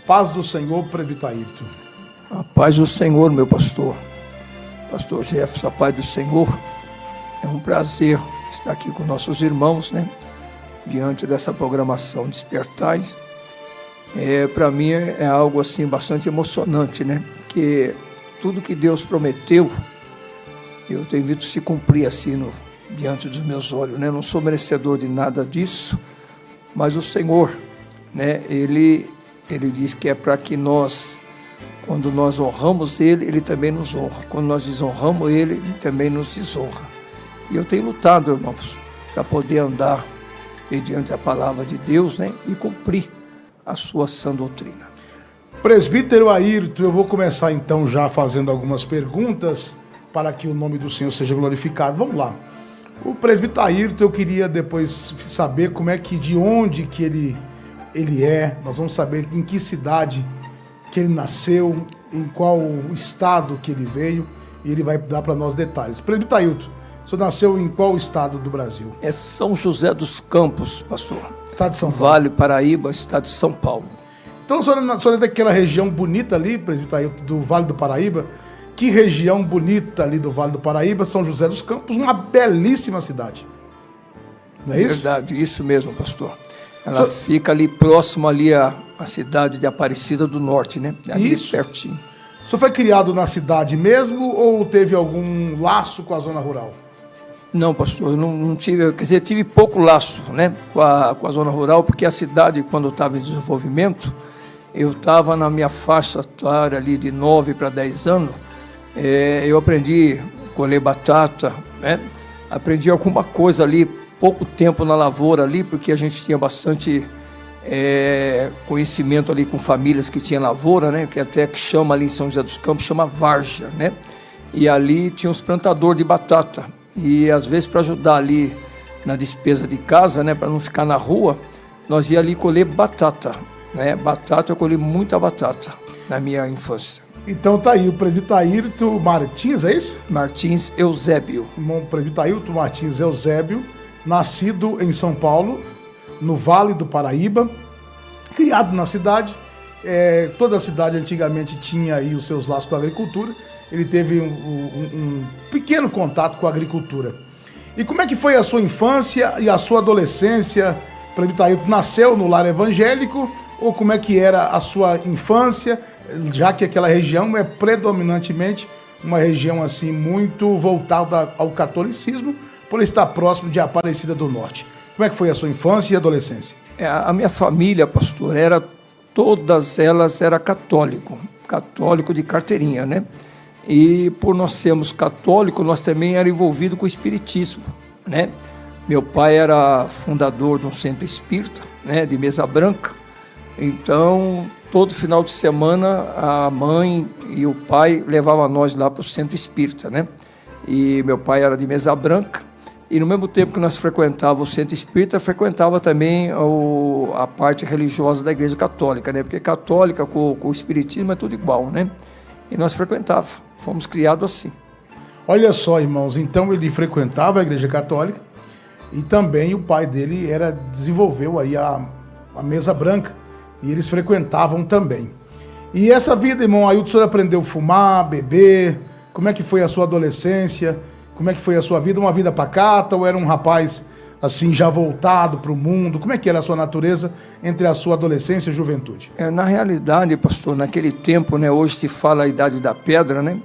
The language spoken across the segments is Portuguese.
Paz do Senhor, presbítero Ayrton. A paz do Senhor, meu pastor. Pastor Jefferson, a paz do Senhor. É um prazer estar aqui com nossos irmãos, né? Diante dessa programação Despertais. Para mim é algo assim bastante emocionante, né? Porque tudo que Deus prometeu, eu tenho visto se cumprir assim diante dos meus olhos, né? Não sou merecedor de nada disso, mas o Senhor, né? Ele diz que é para que nós, quando nós honramos Ele, Ele também nos honra. Quando nós desonramos Ele, Ele também nos desonra. E eu tenho lutado, irmãos, para poder andar mediante a palavra de Deus, né? E cumprir a sua sã doutrina. Presbítero Ayrton, eu vou começar então já fazendo algumas perguntas para que o nome do Senhor seja glorificado. Vamos lá. O presbítero Ayrton, eu queria depois saber como é que, de onde que ele é. Nós vamos saber em que cidade que ele nasceu, em qual estado que ele veio, e ele vai dar para nós detalhes. Presbítero Ayrton, o senhor nasceu em qual estado do Brasil? É São José dos Campos, pastor. Estado de São Paulo. Vale, Paraíba, estado de São Paulo. Então, o senhor é daquela região bonita ali, presbítero Ayrton, do Vale do Paraíba. Que região bonita ali do Vale do Paraíba, São José dos Campos, uma belíssima cidade. Não é isso? Verdade, isso mesmo, pastor. Ela fica ali próximo ali à cidade de Aparecida do Norte, né? Ali isso. Pertinho. O senhor foi criado na cidade mesmo ou teve algum laço com a zona rural? Não, pastor, eu não tive, quer dizer, tive pouco laço, né, com a zona rural, porque a cidade, quando eu estava em desenvolvimento, eu estava na minha faixa etária ali de 9 para 10 anos, eu aprendi a colher batata, né, aprendi alguma coisa ali, pouco tempo na lavoura ali, porque a gente tinha bastante conhecimento ali com famílias que tinham lavoura, né, que até que chama ali em São José dos Campos, chama Varja, né, e ali tinha uns plantadores de batata. E às vezes para ajudar ali na despesa de casa, né, para não ficar na rua, nós ia ali colher batata, né? Batata, eu colhi muita batata na minha infância. Então tá aí, o presbítero Ayrton Martins, é isso? Martins Eusébio. O presbítero Ayrton Martins Eusébio, nascido em São Paulo, no Vale do Paraíba, criado na cidade. Toda a cidade antigamente tinha aí os seus laços com a agricultura. Ele teve um pequeno contato com a agricultura. E como é que foi a sua infância e a sua adolescência? O presbítero Ayrton nasceu no lar evangélico, ou como é que era a sua infância, já que aquela região é predominantemente uma região assim muito voltada ao catolicismo, por estar próximo de Aparecida do Norte. Como é que foi a sua infância e adolescência? A minha família, pastor, todas elas eram católico de carteirinha, né? E por nós sermos católicos, nós também éramos envolvidos com o espiritismo, né? Meu pai era fundador de um centro espírita, né, de Mesa Branca. Então, todo final de semana, a mãe e o pai levavam nós lá para o centro espírita, né? E meu pai era de Mesa Branca. E no mesmo tempo que nós frequentávamos o centro espírita, frequentava também a parte religiosa da igreja católica, né? Porque católica com o espiritismo é tudo igual, né? E nós frequentávamos, fomos criados assim. Olha só, irmãos, então ele frequentava a igreja católica e também o pai dele desenvolveu aí a Mesa Branca e eles frequentavam também. E essa vida, irmão Ayrton, o senhor aprendeu a fumar, beber? Como é que foi a sua adolescência? Como é que foi a sua vida? Uma vida pacata ou era um rapaz assim já voltado para o mundo? Como é que era a sua natureza entre a sua adolescência e juventude? Na realidade, pastor, naquele tempo, né, hoje se fala a idade da pedra, né?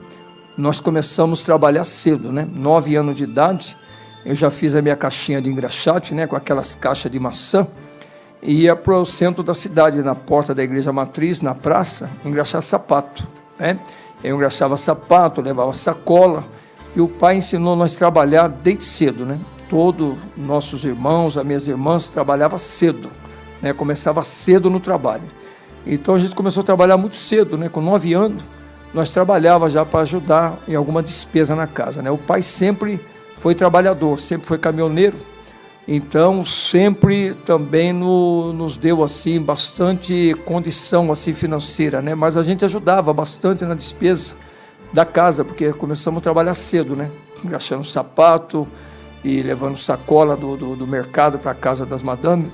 Nós começamos a trabalhar cedo, né? 9 anos de idade, eu já fiz a minha caixinha de engraxate, né, com aquelas caixas de maçã, e ia para o centro da cidade, na porta da igreja matriz, na praça, engraxar sapato, né? Eu engraxava sapato, levava sacola, e o pai ensinou nós a trabalhar desde cedo, né? Todos nossos irmãos, as minhas irmãs, trabalhavam cedo, né? Começava cedo no trabalho. Então a gente começou a trabalhar muito cedo, né? Com 9 anos, nós trabalhávamos já para ajudar em alguma despesa na casa, né? O pai sempre foi trabalhador, sempre foi caminhoneiro, então sempre também nos deu assim bastante condição assim financeira, né? Mas a gente ajudava bastante na despesa da casa, porque começamos a trabalhar cedo, né? Engraxando sapato e levando sacola do mercado para a casa das madames.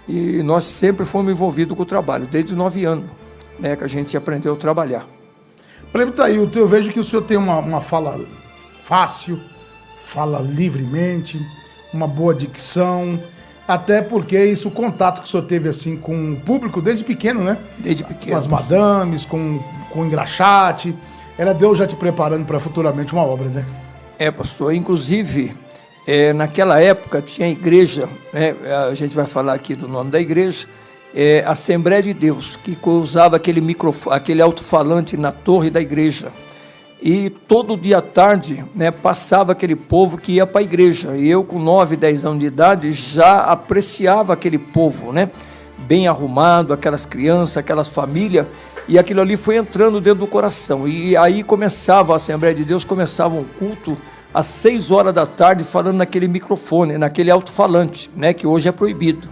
E nós sempre fomos envolvidos com o trabalho, desde os 9 anos. né, que a gente aprendeu a trabalhar. Prefeito Ailton, eu vejo que o senhor tem uma fala fácil, fala livremente, uma boa dicção, até porque isso, o contato que o senhor teve assim com o público desde pequeno, né? Desde pequeno. Com as madames, com o engraxate, era Deus já te preparando para futuramente uma obra, né? Pastor, inclusive, naquela época tinha a igreja, né, a gente vai falar aqui do nome da igreja, Assembleia de Deus, que usava aquele microfone, aquele alto-falante na torre da igreja. E todo dia à tarde, né, passava aquele povo que ia para a igreja. E eu, com 9, 10 anos de idade, já apreciava aquele povo, né, bem arrumado, aquelas crianças, aquelas famílias. E aquilo ali foi entrando dentro do coração. E aí começava a Assembleia de Deus, começava um culto às 6 horas da tarde, falando naquele microfone, naquele alto-falante, né, que hoje é proibido.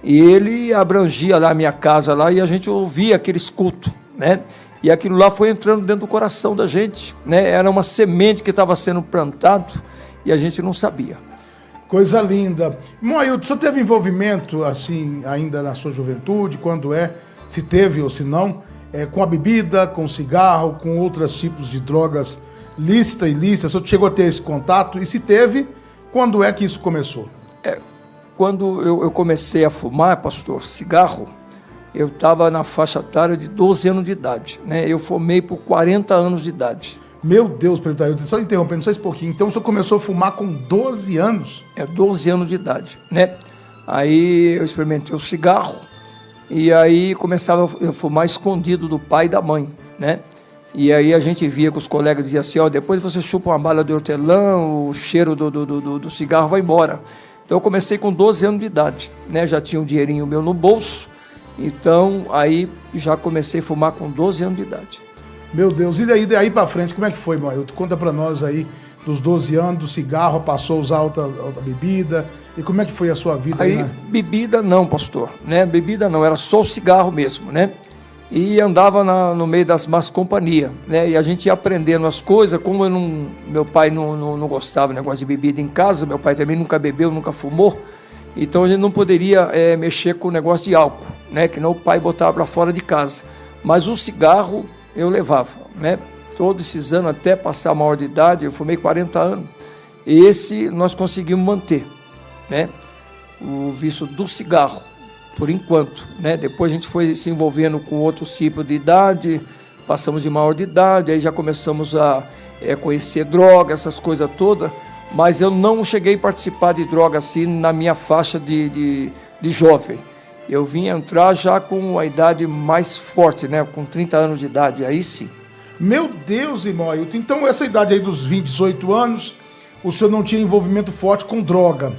E ele abrangia lá a minha casa lá, e a gente ouvia aqueles cultos, né? E aquilo lá foi entrando dentro do coração da gente, né? Era uma semente que estava sendo plantado e a gente não sabia. Coisa linda. Irmão Ailton, o senhor teve envolvimento, assim, ainda na sua juventude, quando se teve ou se não, com a bebida, com o cigarro, com outros tipos de drogas lícitas e ilícitas? O senhor chegou a ter esse contato? E se teve, quando é que isso começou? Quando eu comecei a fumar, pastor, cigarro, eu estava na faixa etária de 12 anos de idade, né? Eu fumei por 40 anos de idade. Meu Deus, prefeito Ailton, só interrompendo, só esse pouquinho. Então o senhor começou a fumar com 12 anos? 12 anos de idade, né? Aí eu experimentei o cigarro e aí começava a fumar escondido do pai e da mãe, né? E aí a gente via que os colegas diziam assim, depois você chupa uma bala de hortelã, o cheiro do cigarro vai embora. Então eu comecei com 12 anos de idade, né? Já tinha um dinheirinho meu no bolso, então aí já comecei a fumar com 12 anos de idade. Meu Deus, e daí para frente, como é que foi, irmão Ailton? Conta para nós aí, dos 12 anos, do cigarro, passou a usar outra bebida, e como é que foi a sua vida aí? Bebida não, pastor, né? Bebida não, era só o cigarro mesmo, né? E andava no meio das más companhias, né? E a gente ia aprendendo as coisas, como meu pai não gostava do negócio de bebida em casa, meu pai também nunca bebeu, nunca fumou, então a gente não poderia mexer com o negócio de álcool, né? Que não o pai botava para fora de casa. Mas o cigarro eu levava, né? Todos esses anos, até passar a maior de idade, eu fumei 40 anos, esse nós conseguimos manter, né? O vício do cigarro. Por enquanto, né? Depois a gente foi se envolvendo com outros tipos de idade, passamos de maior de idade, aí já começamos a conhecer droga, essas coisas todas, mas eu não cheguei a participar de droga assim na minha faixa de jovem. Eu vim entrar já com a idade mais forte, né? Com 30 anos de idade, aí sim. Meu Deus, irmão Ailton, então essa idade aí dos 20, 18 anos, o senhor não tinha envolvimento forte com droga,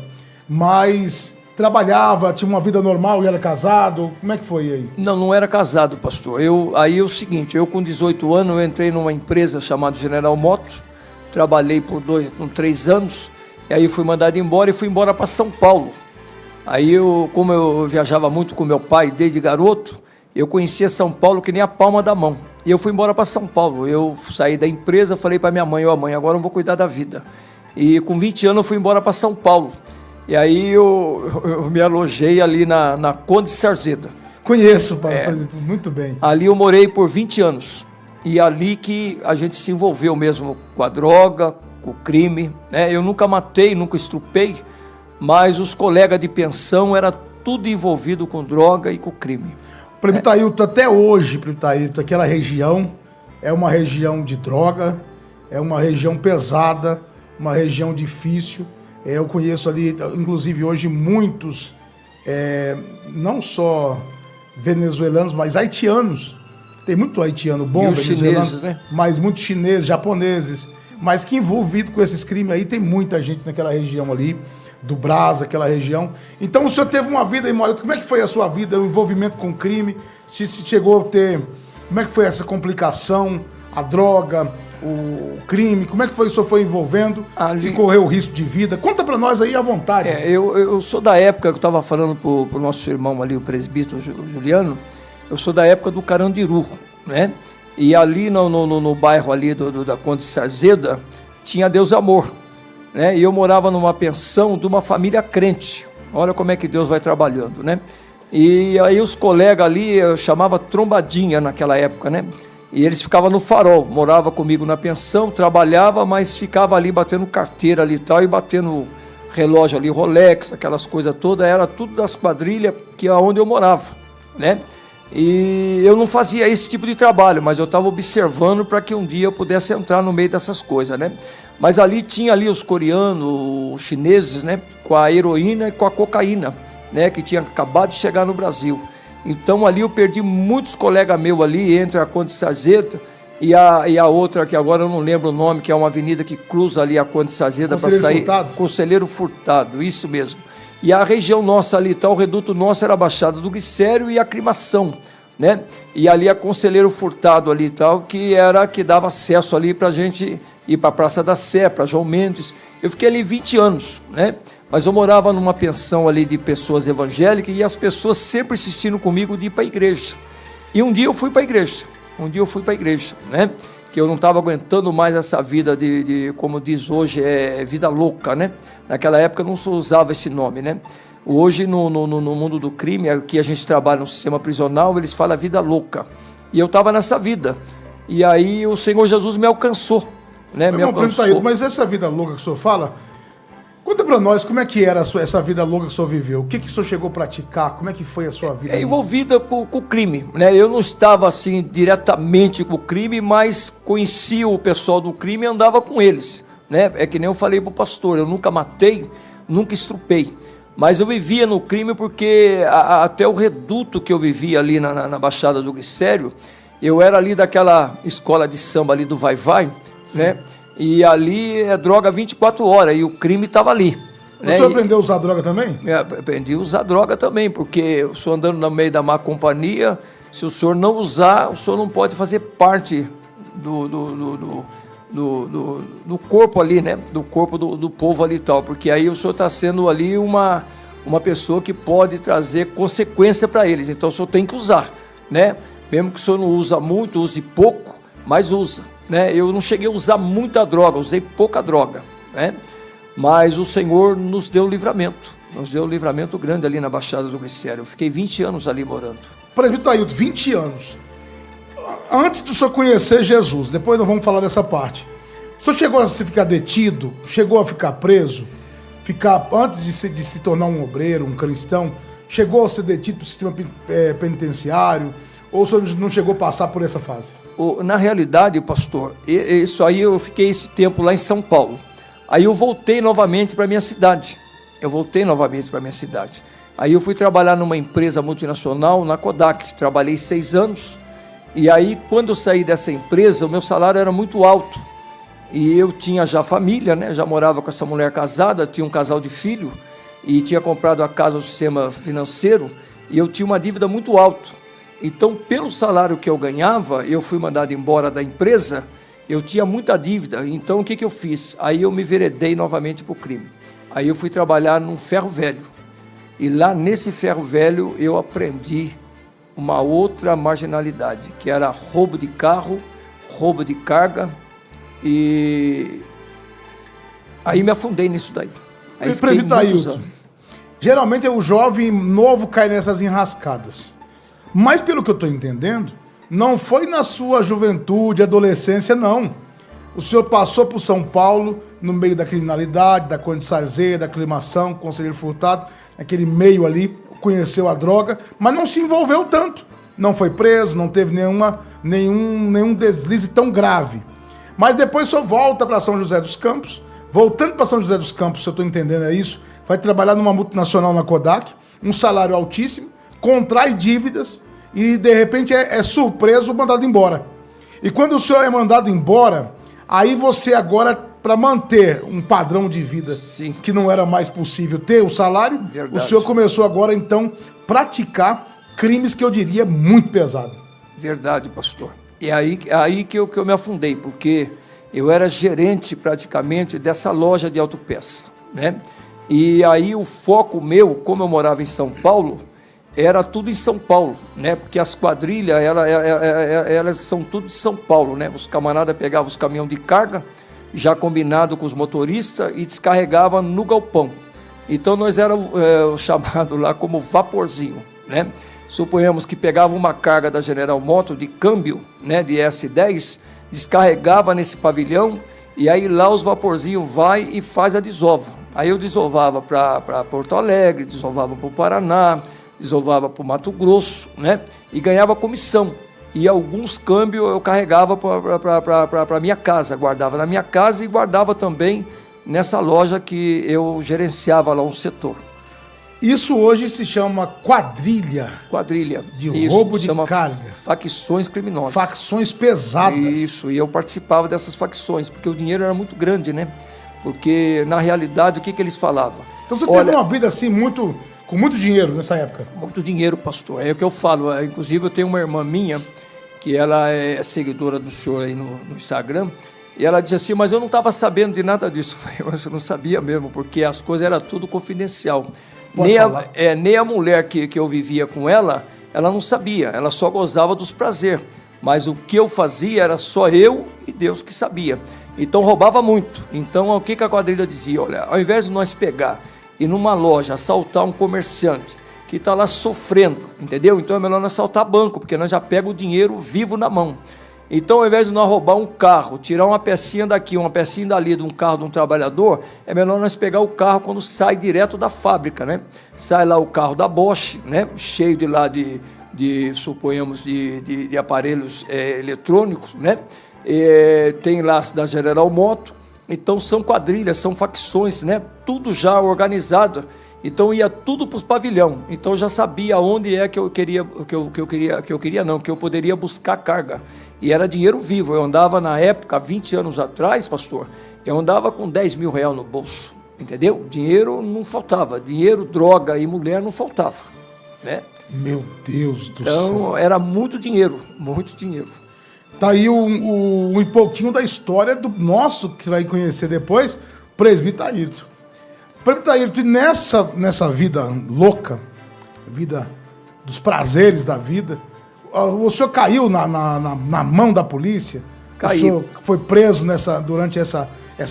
mas trabalhava, tinha uma vida normal e era casado? Como é que foi aí? Não era casado, pastor. Aí é o seguinte, eu com 18 anos, eu entrei numa empresa chamada General Motors, trabalhei por 3 anos, e aí fui mandado embora e fui embora para São Paulo. Aí como eu viajava muito com meu pai desde garoto, eu conhecia São Paulo que nem a palma da mão. E eu fui embora para São Paulo. Eu saí da empresa, falei para minha mãe, mãe, agora eu vou cuidar da vida. E com 20 anos eu fui embora para São Paulo. E aí eu me alojei ali na Conde Sarzeda. Conheço, pastor, muito bem. Ali eu morei por 20 anos. E ali que a gente se envolveu mesmo com a droga, com o crime, né? Eu nunca matei, nunca estrupei, mas os colegas de pensão era tudo envolvido com droga e com crime. Prefeito Ailton, até hoje, prefeito Ailton, aquela região é uma região de droga, é uma região pesada, uma região difícil. Eu conheço ali, inclusive hoje, muitos, não só venezuelanos, mas haitianos. Tem muito haitiano bom, venezuelano, chineses, né? Mas muitos chineses, japoneses, mas que envolvido com esses crimes aí, tem muita gente naquela região ali, do Brás, aquela região. Então o senhor teve uma vida, irmão Ailton, como é que foi a sua vida, o envolvimento com o crime? Se chegou a ter, como é que foi essa complicação, a droga, o crime, como é que foi, o senhor foi envolvendo, se correu o risco de vida? Conta para nós aí à vontade. Eu sou da época que eu estava falando pro nosso irmão ali, o presbítero Juliano, eu sou da época do Carandiru, né? E ali no bairro ali da Conde Sarzeda, tinha Deus Amor, né? E eu morava numa pensão de uma família crente. Olha como é que Deus vai trabalhando, né? E aí os colegas ali, eu chamava trombadinha naquela época, né? E eles ficavam no Farol, morava comigo na pensão, trabalhava, mas ficava ali batendo carteira ali e tal, e batendo relógio ali, Rolex, aquelas coisas todas, era tudo das quadrilhas que é onde eu morava, né? E eu não fazia esse tipo de trabalho, mas eu estava observando para que um dia eu pudesse entrar no meio dessas coisas, né? Mas ali tinha ali os coreanos, os chineses, né? Com a heroína e com a cocaína, né? Que tinha acabado de chegar no Brasil. Então ali eu perdi muitos colegas meus ali, entre a Conde Sazeda e a outra, que agora eu não lembro o nome, que é uma avenida que cruza ali a Conde Sazeda para sair. Furtado? Conselheiro Furtado, isso mesmo. E a região nossa ali, o reduto nosso era a Baixada do Glicério e a Aclimação, né? E ali a Conselheiro Furtado ali e tal, que era que dava acesso ali para a gente ir para a Praça da Sé, para João Mendes. Eu fiquei ali 20 anos, né? Mas eu morava numa pensão ali de pessoas evangélicas e as pessoas sempre insistindo comigo de ir para a igreja. E um dia eu fui para a igreja, né? Que eu não estava aguentando mais essa vida como diz hoje, vida louca, né? Naquela época não se usava esse nome, né? Hoje, no mundo do crime, aqui a gente trabalha no sistema prisional, eles falam vida louca. E eu estava nessa vida. E aí o Senhor Jesus me alcançou, né? Me alcançou. Mas essa vida louca que o senhor fala, conta para nós como é que era essa vida louca que o senhor viveu. O que o senhor chegou a praticar? Como é que foi a sua vida? Envolvida com o crime, né? Eu não estava assim diretamente com o crime, mas conhecia o pessoal do crime e andava com eles, né? É que nem eu falei para o pastor, eu nunca matei, nunca estrupei, mas eu vivia no crime porque até o reduto que eu vivia ali na Baixada do Glicério, eu era ali daquela escola de samba ali do Vai-Vai, né? E ali é droga 24 horas e o crime estava ali. O senhor aprendeu a usar droga também? Aprendi a usar droga também, porque o senhor andando no meio da má companhia, se o senhor não usar, o senhor não pode fazer parte do corpo ali, né? Do corpo do povo ali e tal, porque aí o senhor está sendo ali uma pessoa que pode trazer consequência para eles. Então o senhor tem que usar, né? Mesmo que o senhor não usa muito, use pouco, mas usa, né? Eu não cheguei a usar muita droga, usei pouca droga, né? Mas o Senhor nos deu livramento grande ali na Baixada do Glicério. Eu fiquei 20 anos ali morando. Presbítero Ailton, 20 anos. Antes do senhor conhecer Jesus, depois nós vamos falar dessa parte. O senhor chegou a ficar detido? Chegou a ficar preso? Antes de se tornar um obreiro, um cristão, chegou a ser detido para o sistema penitenciário? Ou o senhor não chegou a passar por essa fase? Na realidade, pastor, isso aí eu fiquei esse tempo lá em São Paulo. Aí eu voltei novamente para minha cidade. Aí eu fui trabalhar numa empresa multinacional, na Kodak. Trabalhei 6 anos. E aí, quando eu saí dessa empresa, o meu salário era muito alto. E eu tinha já família, né? Já morava com essa mulher casada, tinha um casal de filho. E tinha comprado a casa no sistema financeiro. E eu tinha uma dívida muito alta. Então, pelo salário que eu ganhava, eu fui mandado embora da empresa. Eu tinha muita dívida, então o que eu fiz? Aí eu me veredei novamente para o crime. Aí eu fui trabalhar num ferro velho. E lá nesse ferro velho eu aprendi uma outra marginalidade, que era roubo de carro, roubo de carga. E aí me afundei nisso daí. Aí fiquei muitos anos. Geralmente o jovem novo cai nessas enrascadas. Mas pelo que eu estou entendendo, não foi na sua juventude, adolescência, não. O senhor passou por São Paulo, no meio da criminalidade, da Conde Sazeda, da Aclimação, Conselheiro Furtado, naquele meio ali, conheceu a droga, mas não se envolveu tanto. Não foi preso, não teve nenhum deslize tão grave. Mas depois o senhor volta para São José dos Campos. Voltando para São José dos Campos, se eu estou entendendo é isso, vai trabalhar numa multinacional na Kodak, um salário altíssimo, contrai dívidas, e de repente é surpreso, mandado embora. E quando o senhor é mandado embora, aí você agora, para manter um padrão de vida Sim. que não era mais possível ter o salário, Verdade. O senhor começou agora então praticar crimes que eu diria muito pesado. Verdade, pastor. E aí que eu me afundei, porque eu era gerente praticamente dessa loja de autopeça, né? E aí o foco meu, como eu morava em São Paulo, era tudo em São Paulo, né? Porque as quadrilhas, elas são tudo de São Paulo, né? Os camaradas pegavam os caminhões de carga, já combinado com os motoristas, e descarregavam no galpão. Então nós éramos chamados lá como vaporzinho, né? Suponhamos que pegava uma carga da General Motors de câmbio, né, de S10, descarregava nesse pavilhão, e aí lá os vaporzinhos vai e faz a desova. Aí eu desovava para Porto Alegre, desovava para o Paraná, desovava para o Mato Grosso, né? E ganhava comissão. E alguns câmbios eu carregava para a minha casa, guardava na minha casa e guardava também nessa loja que eu gerenciava lá um setor. Isso hoje se chama quadrilha. Quadrilha. De Isso, roubo de chama carga. Facções criminosas. Facções pesadas. Isso, e eu participava dessas facções, porque o dinheiro era muito grande, né? Porque, na realidade, o que eles falavam? Então você teve uma vida assim, com muito dinheiro nessa época? Muito dinheiro, pastor. É o que eu falo. Inclusive, eu tenho uma irmã minha, que ela é seguidora do senhor aí no Instagram, e ela disse assim, mas eu não estava sabendo de nada disso. Eu falei, mas eu não sabia mesmo, porque as coisas eram tudo confidencial. Nem a mulher que eu vivia com ela não sabia, ela só gozava dos prazeres. Mas o que eu fazia era só eu e Deus que sabia. Então roubava muito. Então o que a quadrilha dizia? Olha, ao invés de nós pegar e numa loja assaltar um comerciante que está lá sofrendo, entendeu? Então é melhor nós assaltar banco, porque nós já pegamos o dinheiro vivo na mão. Então, ao invés de nós roubar um carro, tirar uma pecinha daqui, uma pecinha dali de um carro de um trabalhador, é melhor nós pegar o carro quando sai direto da fábrica, né? Sai lá o carro da Bosch, né? Cheio de lá suponhamos, de aparelhos eletrônicos, né? Tem lá da General Motors. Então, são quadrilhas, são facções, né? Tudo já organizado. Então ia tudo para os pavilhão. Então eu já sabia onde é que eu poderia buscar carga. E era dinheiro vivo. Eu andava na época, 20 anos atrás, pastor, eu andava com 10 mil reais no bolso. Entendeu? Dinheiro não faltava. Dinheiro, droga e mulher não faltava, né? Meu Deus do céu. Então era muito dinheiro, muito dinheiro. Tá aí um pouquinho da história do nosso, que você vai conhecer depois, presbítero Ayrton. E nessa vida louca, vida dos prazeres da vida, o senhor caiu na mão da polícia? Caiu. O senhor foi preso durante essa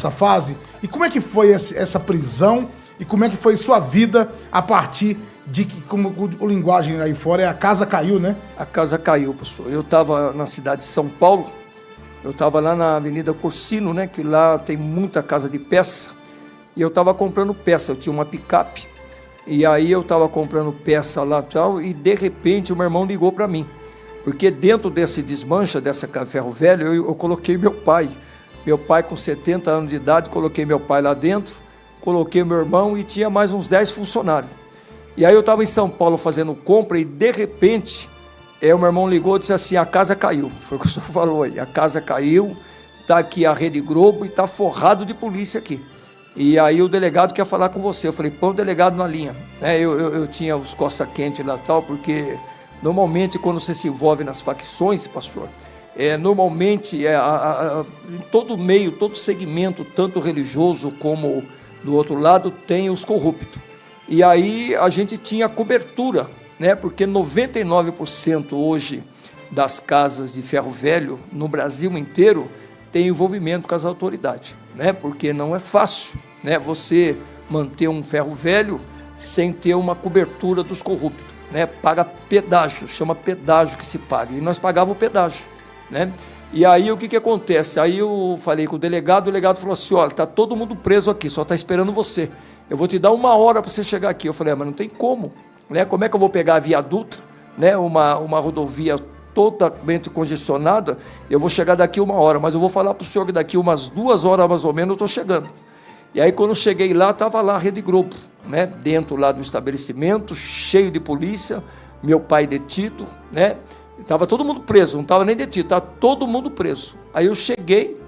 fase? E como é que foi essa prisão? E como é que foi sua vida a partir de que, como o linguagem aí fora, a casa caiu, né? A casa caiu, pastor. Eu estava na cidade de São Paulo, eu estava lá na Avenida Corsino, né? Que lá tem muita casa de peça. E eu estava comprando peça, eu tinha uma picape, e aí eu estava comprando peça lá e tal, e de repente o meu irmão ligou para mim, porque dentro desse desmancha, dessa ferro velho, eu coloquei meu pai com 70 anos de idade, coloquei meu pai lá dentro, coloquei meu irmão e tinha mais uns 10 funcionários. E aí eu estava em São Paulo fazendo compra e de repente, o meu irmão ligou e disse assim, a casa caiu, foi o que o senhor falou aí, a casa caiu, está aqui a Rede Globo e está forrado de polícia aqui. E aí o delegado quer falar com você. Eu falei, põe o delegado na linha. Eu tinha os coça quentes lá e tal, porque normalmente quando você se envolve nas facções, pastor, normalmente em todo meio, todo segmento, tanto religioso como do outro lado, tem os corruptos. E aí a gente tinha cobertura, né? Porque 99% hoje das casas de ferro velho no Brasil inteiro tem envolvimento com as autoridades, né? Porque não é fácil, né? Você manter um ferro velho sem ter uma cobertura dos corruptos, né? Paga pedágio, chama pedágio que se paga, e nós pagávamos o pedágio, né? E aí o que acontece? Aí eu falei com o delegado falou assim, olha, tá todo mundo preso aqui, só tá esperando você, eu vou te dar 1 hora para você chegar aqui. Eu falei, mas não tem como, né? Como é que eu vou pegar a Via Dutra, né? Uma rodovia totalmente congestionada, eu vou chegar daqui 1 hora, mas eu vou falar para o senhor que daqui umas 2 horas mais ou menos eu estou chegando. E aí quando eu cheguei lá, estava lá a Rede Globo, né? Dentro lá do estabelecimento, cheio de polícia, meu pai detido, né? Estava todo mundo preso, não estava nem detido, estava todo mundo preso. Aí eu cheguei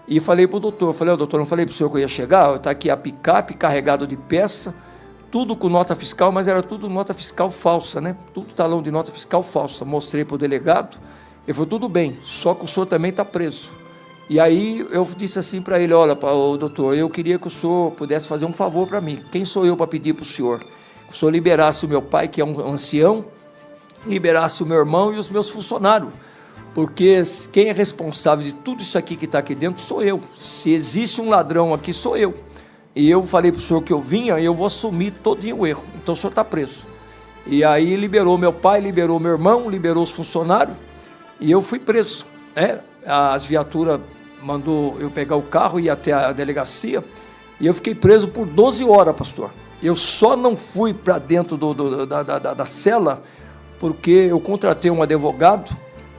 e falei para o doutor, doutor, não falei para o senhor que eu ia chegar? Está aqui a picape carregado de peça, tudo com nota fiscal, mas era tudo nota fiscal falsa, né? Tudo talão de nota fiscal falsa. Mostrei para o delegado, ele falou, tudo bem, só que o senhor também está preso. E aí eu disse assim para ele, olha, doutor, eu queria que o senhor pudesse fazer um favor para mim. Quem sou eu para pedir para o senhor? Que o senhor liberasse o meu pai, que é um ancião, liberasse o meu irmão e os meus funcionários. Porque quem é responsável de tudo isso aqui que está aqui dentro sou eu. Se existe um ladrão aqui, sou eu. E eu falei para o senhor que eu vinha e eu vou assumir todinho o erro. Então o senhor está preso. E aí liberou meu pai, liberou meu irmão, liberou os funcionários, e eu fui preso, né? As viaturas mandou eu pegar o carro e ir até a delegacia, e eu fiquei preso por 12 horas, pastor. Eu só não fui para dentro da cela porque eu contratei um advogado,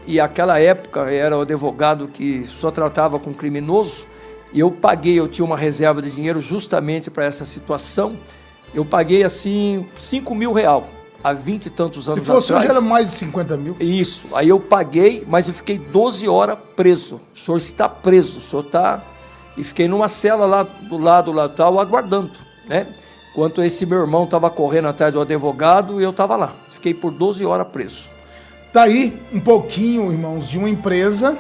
e aquela época era o advogado que só tratava com criminoso, e eu paguei, eu tinha uma reserva de dinheiro justamente para essa situação, eu paguei assim R$5.000, há 20 e tantos anos atrás. Se fosse hoje era mais de 50 mil. Isso, aí eu paguei, mas eu fiquei 12 horas preso. O senhor está preso, o senhor está... E fiquei numa cela lá do lado, lá tal, aguardando, né? Enquanto esse meu irmão estava correndo atrás do advogado, eu estava lá. Fiquei por 12 horas preso. Tá aí um pouquinho, irmãos, de uma empresa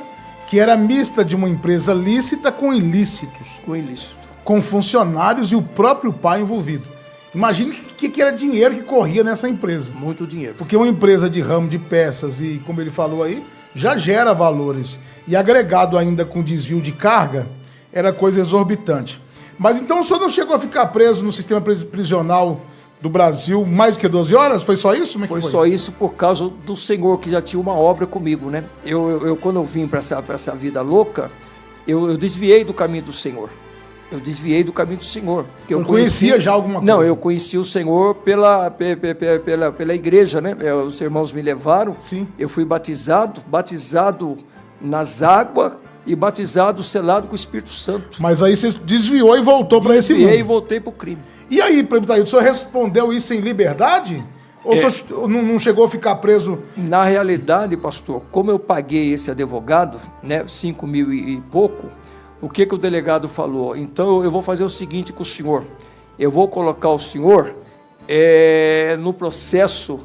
que era mista, de uma empresa lícita com ilícitos. Com ilícito. Com funcionários e o próprio pai envolvido. Imagine que era dinheiro que corria nessa empresa. Muito dinheiro. Porque uma empresa de ramo de peças e, como ele falou aí, já gera valores. E agregado ainda com desvio de carga, era coisa exorbitante. Mas então o senhor não chegou a ficar preso no sistema prisional do Brasil mais do que 12 horas? Foi só isso? Foi só isso por causa do Senhor, que já tinha uma obra comigo, né? Quando eu vim para essa vida louca, eu desviei do caminho do Senhor. Eu desviei do caminho do Senhor. Eu conhecia já alguma coisa? Não, eu conheci o Senhor pela igreja, né? Os irmãos me levaram. Sim. Eu fui batizado nas águas e batizado, selado com o Espírito Santo. Mas aí você desviou e voltou para esse mundo. Desviei e voltei para o crime. E aí, presbítero, o senhor respondeu isso em liberdade? Ou o senhor não chegou a ficar preso? Na realidade, pastor, como eu paguei esse advogado, né, 5 mil e pouco, o que o delegado falou? Então eu vou fazer o seguinte com o senhor, eu vou colocar o senhor no processo,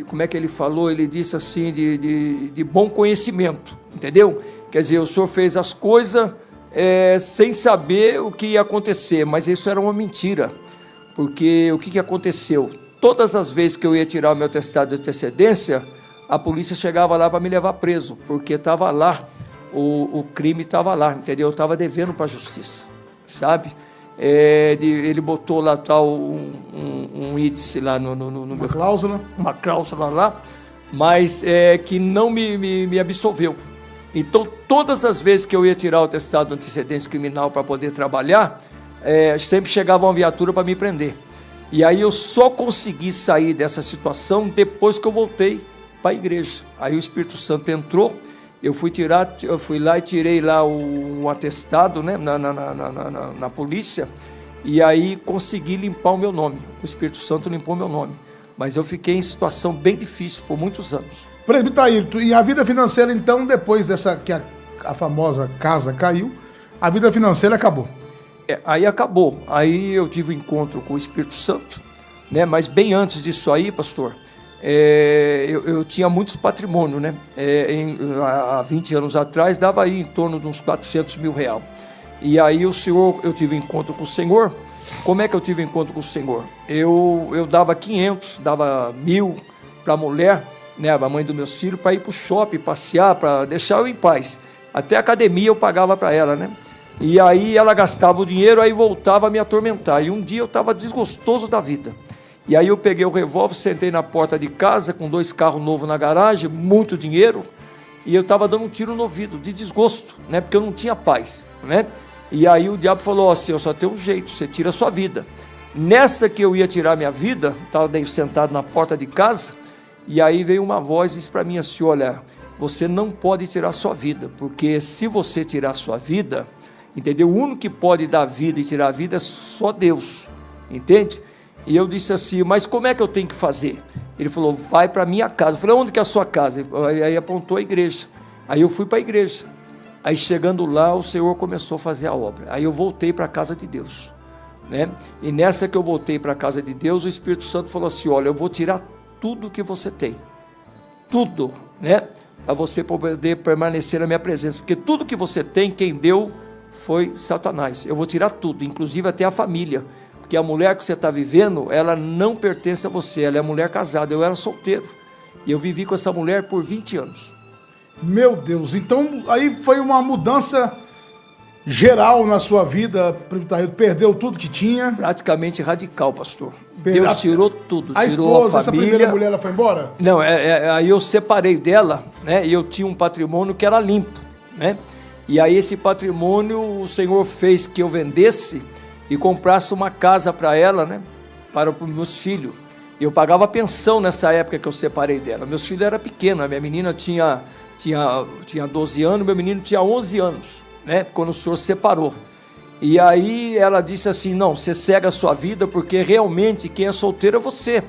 como é que ele falou? Ele disse assim, de bom conhecimento, entendeu? Quer dizer, o senhor fez as coisas sem saber o que ia acontecer, mas isso era uma mentira, porque o que aconteceu? Todas as vezes que eu ia tirar o meu atestado de antecedência, a polícia chegava lá para me levar preso, porque estava lá, o crime estava lá, entendeu? Eu estava devendo para a justiça, sabe? Ele botou lá tal um índice lá uma cláusula? Uma cláusula lá, mas que não me absolveu. Então, todas as vezes que eu ia tirar o atestado de antecedência criminal para poder trabalhar, sempre chegava uma viatura para me prender. E aí eu só consegui sair dessa situação depois que eu voltei para a igreja. Aí o Espírito Santo entrou, eu fui lá e tirei lá um atestado, né, na polícia, e aí consegui limpar o meu nome. O Espírito Santo limpou meu nome. Mas eu fiquei em situação bem difícil por muitos anos. Presbítero, e a vida financeira, então, depois dessa que a famosa casa caiu, a vida financeira acabou? Aí acabou. Aí eu tive um encontro com o Espírito Santo, né? Mas bem antes disso aí, pastor, eu tinha muitos patrimônios, né? Há 20 anos atrás, dava aí em torno de uns 400 mil reais. E aí eu tive um encontro com o Senhor. Como é que eu tive um encontro com o Senhor? Eu dava 500, dava 1.000 para a mulher, né, a mãe dos meus filhos, para ir para o shopping, passear, para deixar eu em paz. Até a academia eu pagava para ela, né? E aí ela gastava o dinheiro, aí voltava a me atormentar. E um dia eu estava desgostoso da vida. E aí eu peguei o revólver, sentei na porta de casa, com 2 carros novos na garagem, muito dinheiro, e eu estava dando um tiro no ouvido, de desgosto, né? Porque eu não tinha paz, né? E aí o diabo falou assim, eu só tenho um jeito, você tira a sua vida. Nessa que eu ia tirar minha vida, estava sentado na porta de casa, e aí veio uma voz e disse para mim assim, olha, você não pode tirar a sua vida, porque se você tirar a sua vida, entendeu? O único que pode dar vida e tirar a vida é só Deus, entende? E eu disse assim, mas como é que eu tenho que fazer? Ele falou, vai para a minha casa. Eu falei, onde que é a sua casa? Aí apontou a igreja. Aí eu fui para a igreja. Aí chegando lá, o Senhor começou a fazer a obra. Aí eu voltei para a casa de Deus, né? E nessa que eu voltei para a casa de Deus, o Espírito Santo falou assim, olha, eu vou tirar tudo que você tem. Tudo, né? Para você poder permanecer na minha presença. Porque tudo que você tem, quem deu foi Satanás. Eu vou tirar tudo, inclusive até a família. Porque a mulher que você está vivendo, ela não pertence a você, ela é mulher casada, eu era solteiro, e eu vivi com essa mulher por 20 anos. Meu Deus, então aí foi uma mudança geral na sua vida, perdeu tudo que tinha? Praticamente radical, pastor. Perdeu- Deus tirou tudo, A tirou esposa, a essa família. primeira mulher, ela foi embora? Não, aí eu separei dela, né? E eu tinha um patrimônio que era limpo, né? E aí esse patrimônio o Senhor fez que eu vendesse e comprasse uma casa para ela, né? Para os meus filhos. Eu pagava pensão nessa época que eu separei dela. Meus filhos eram pequenos, a minha menina tinha 12 anos, meu menino tinha 11 anos, né? Quando o senhor separou. E aí ela disse assim, não, você segue a sua vida, porque realmente quem é solteiro é você.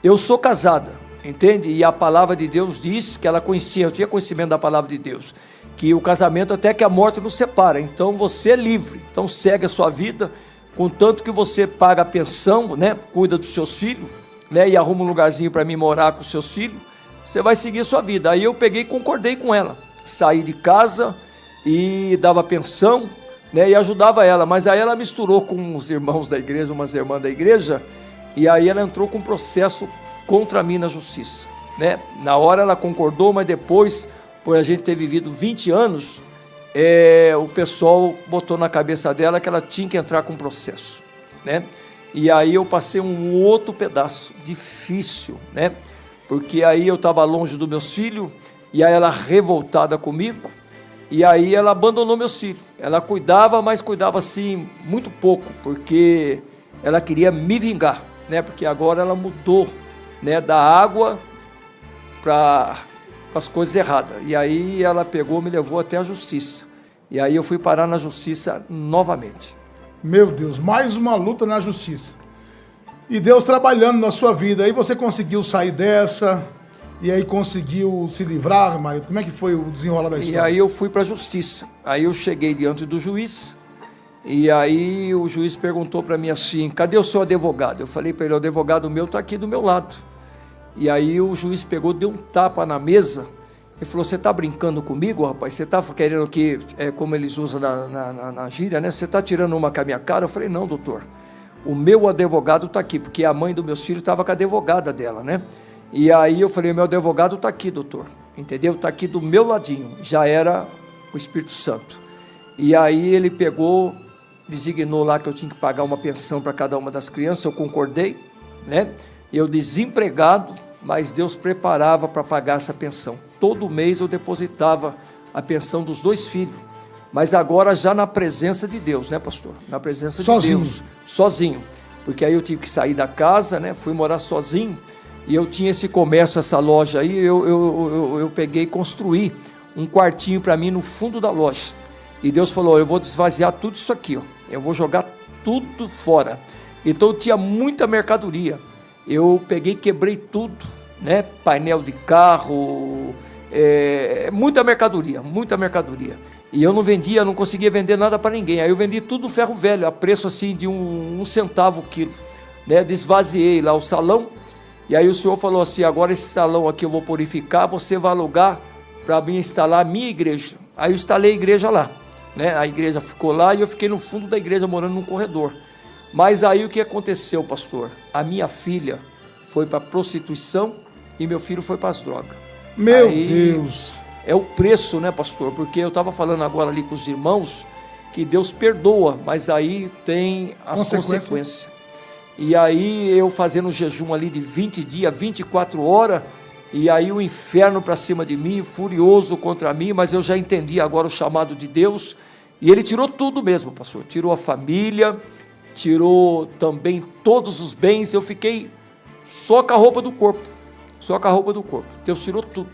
Eu sou casada, entende? E a palavra de Deus diz que ela conhecia, eu tinha conhecimento da palavra de Deus, que o casamento até que a morte nos separa, então você é livre, então segue a sua vida, contanto que você paga a pensão, né? Cuida dos seus filhos, né? E arruma um lugarzinho para mim morar com os seus filhos, você vai seguir a sua vida. Aí eu peguei e concordei com ela, saí de casa e dava pensão, né, e ajudava ela, mas aí ela misturou com os irmãos da igreja, umas irmãs da igreja, e aí ela entrou com um processo contra mim na justiça, né? Na hora ela concordou, mas depois, por a gente ter vivido 20 anos, o pessoal botou na cabeça dela que ela tinha que entrar com processo, né? E aí eu passei um outro pedaço difícil, né? Porque aí eu estava longe dos meus filhos, e aí ela revoltada comigo, e aí ela abandonou meus filhos. Ela cuidava, mas cuidava assim muito pouco, porque ela queria me vingar, né? Porque agora ela mudou, né, da água para as coisas erradas. E aí ela pegou, me levou até a justiça. E aí eu fui parar na justiça novamente. Meu Deus, mais uma luta na justiça. E Deus trabalhando na sua vida. Aí você conseguiu sair dessa, e aí conseguiu se livrar, Maílton? Como é que foi o desenrolar da história? E aí eu fui para a justiça. Aí eu cheguei diante do juiz, e aí o juiz perguntou para mim assim, cadê o seu advogado? Eu falei para ele, o advogado meu está aqui do meu lado. E aí o juiz pegou, deu um tapa na mesa, e falou, você está brincando comigo, rapaz? Você está querendo que, como eles usam na gíria, né? Você está tirando uma com a minha cara? Eu falei, não, doutor, o meu advogado está aqui, porque a mãe dos meus filhos estava com a advogada dela, né? E aí eu falei, meu advogado está aqui, doutor, entendeu? Está aqui do meu ladinho, já era o Espírito Santo. E aí ele pegou, designou lá que eu tinha que pagar uma pensão para cada uma das crianças, eu concordei, né? Eu desempregado, mas Deus preparava para pagar essa pensão. Todo mês eu depositava a pensão dos 2 filhos, mas agora já na presença de Deus, né, pastor? Na presença de Deus, sozinho, porque aí eu tive que sair da casa, né? Fui morar sozinho. E eu tinha esse comércio, essa loja aí, eu peguei e construí um quartinho para mim no fundo da loja. E Deus falou, eu vou desvaziar tudo isso aqui, ó. Eu vou jogar tudo fora. Então eu tinha muita mercadoria. Eu peguei e quebrei tudo, né? Painel de carro, muita mercadoria, muita mercadoria. E eu não vendia, não conseguia vender nada para ninguém. Aí eu vendi tudo ferro velho, a preço assim de um centavo o quilo, né? Desvaziei lá o salão. E aí o senhor falou assim, agora esse salão aqui eu vou purificar, você vai alugar para mim instalar a minha igreja. Aí eu instalei a igreja lá, né? A igreja ficou lá e eu fiquei no fundo da igreja morando num corredor. Mas aí o que aconteceu, pastor? A minha filha foi para a prostituição e meu filho foi para as drogas. Meu aí, Deus! É o preço, né, pastor? Porque eu estava falando agora ali com os irmãos que Deus perdoa, mas aí tem as consequências. E aí eu fazendo jejum ali de 20 dias, 24 horas, e aí o inferno para cima de mim, furioso contra mim, mas eu já entendi agora o chamado de Deus, e ele tirou tudo mesmo, pastor, tirou a família, tirou também todos os bens, eu fiquei só com a roupa do corpo, Deus tirou tudo,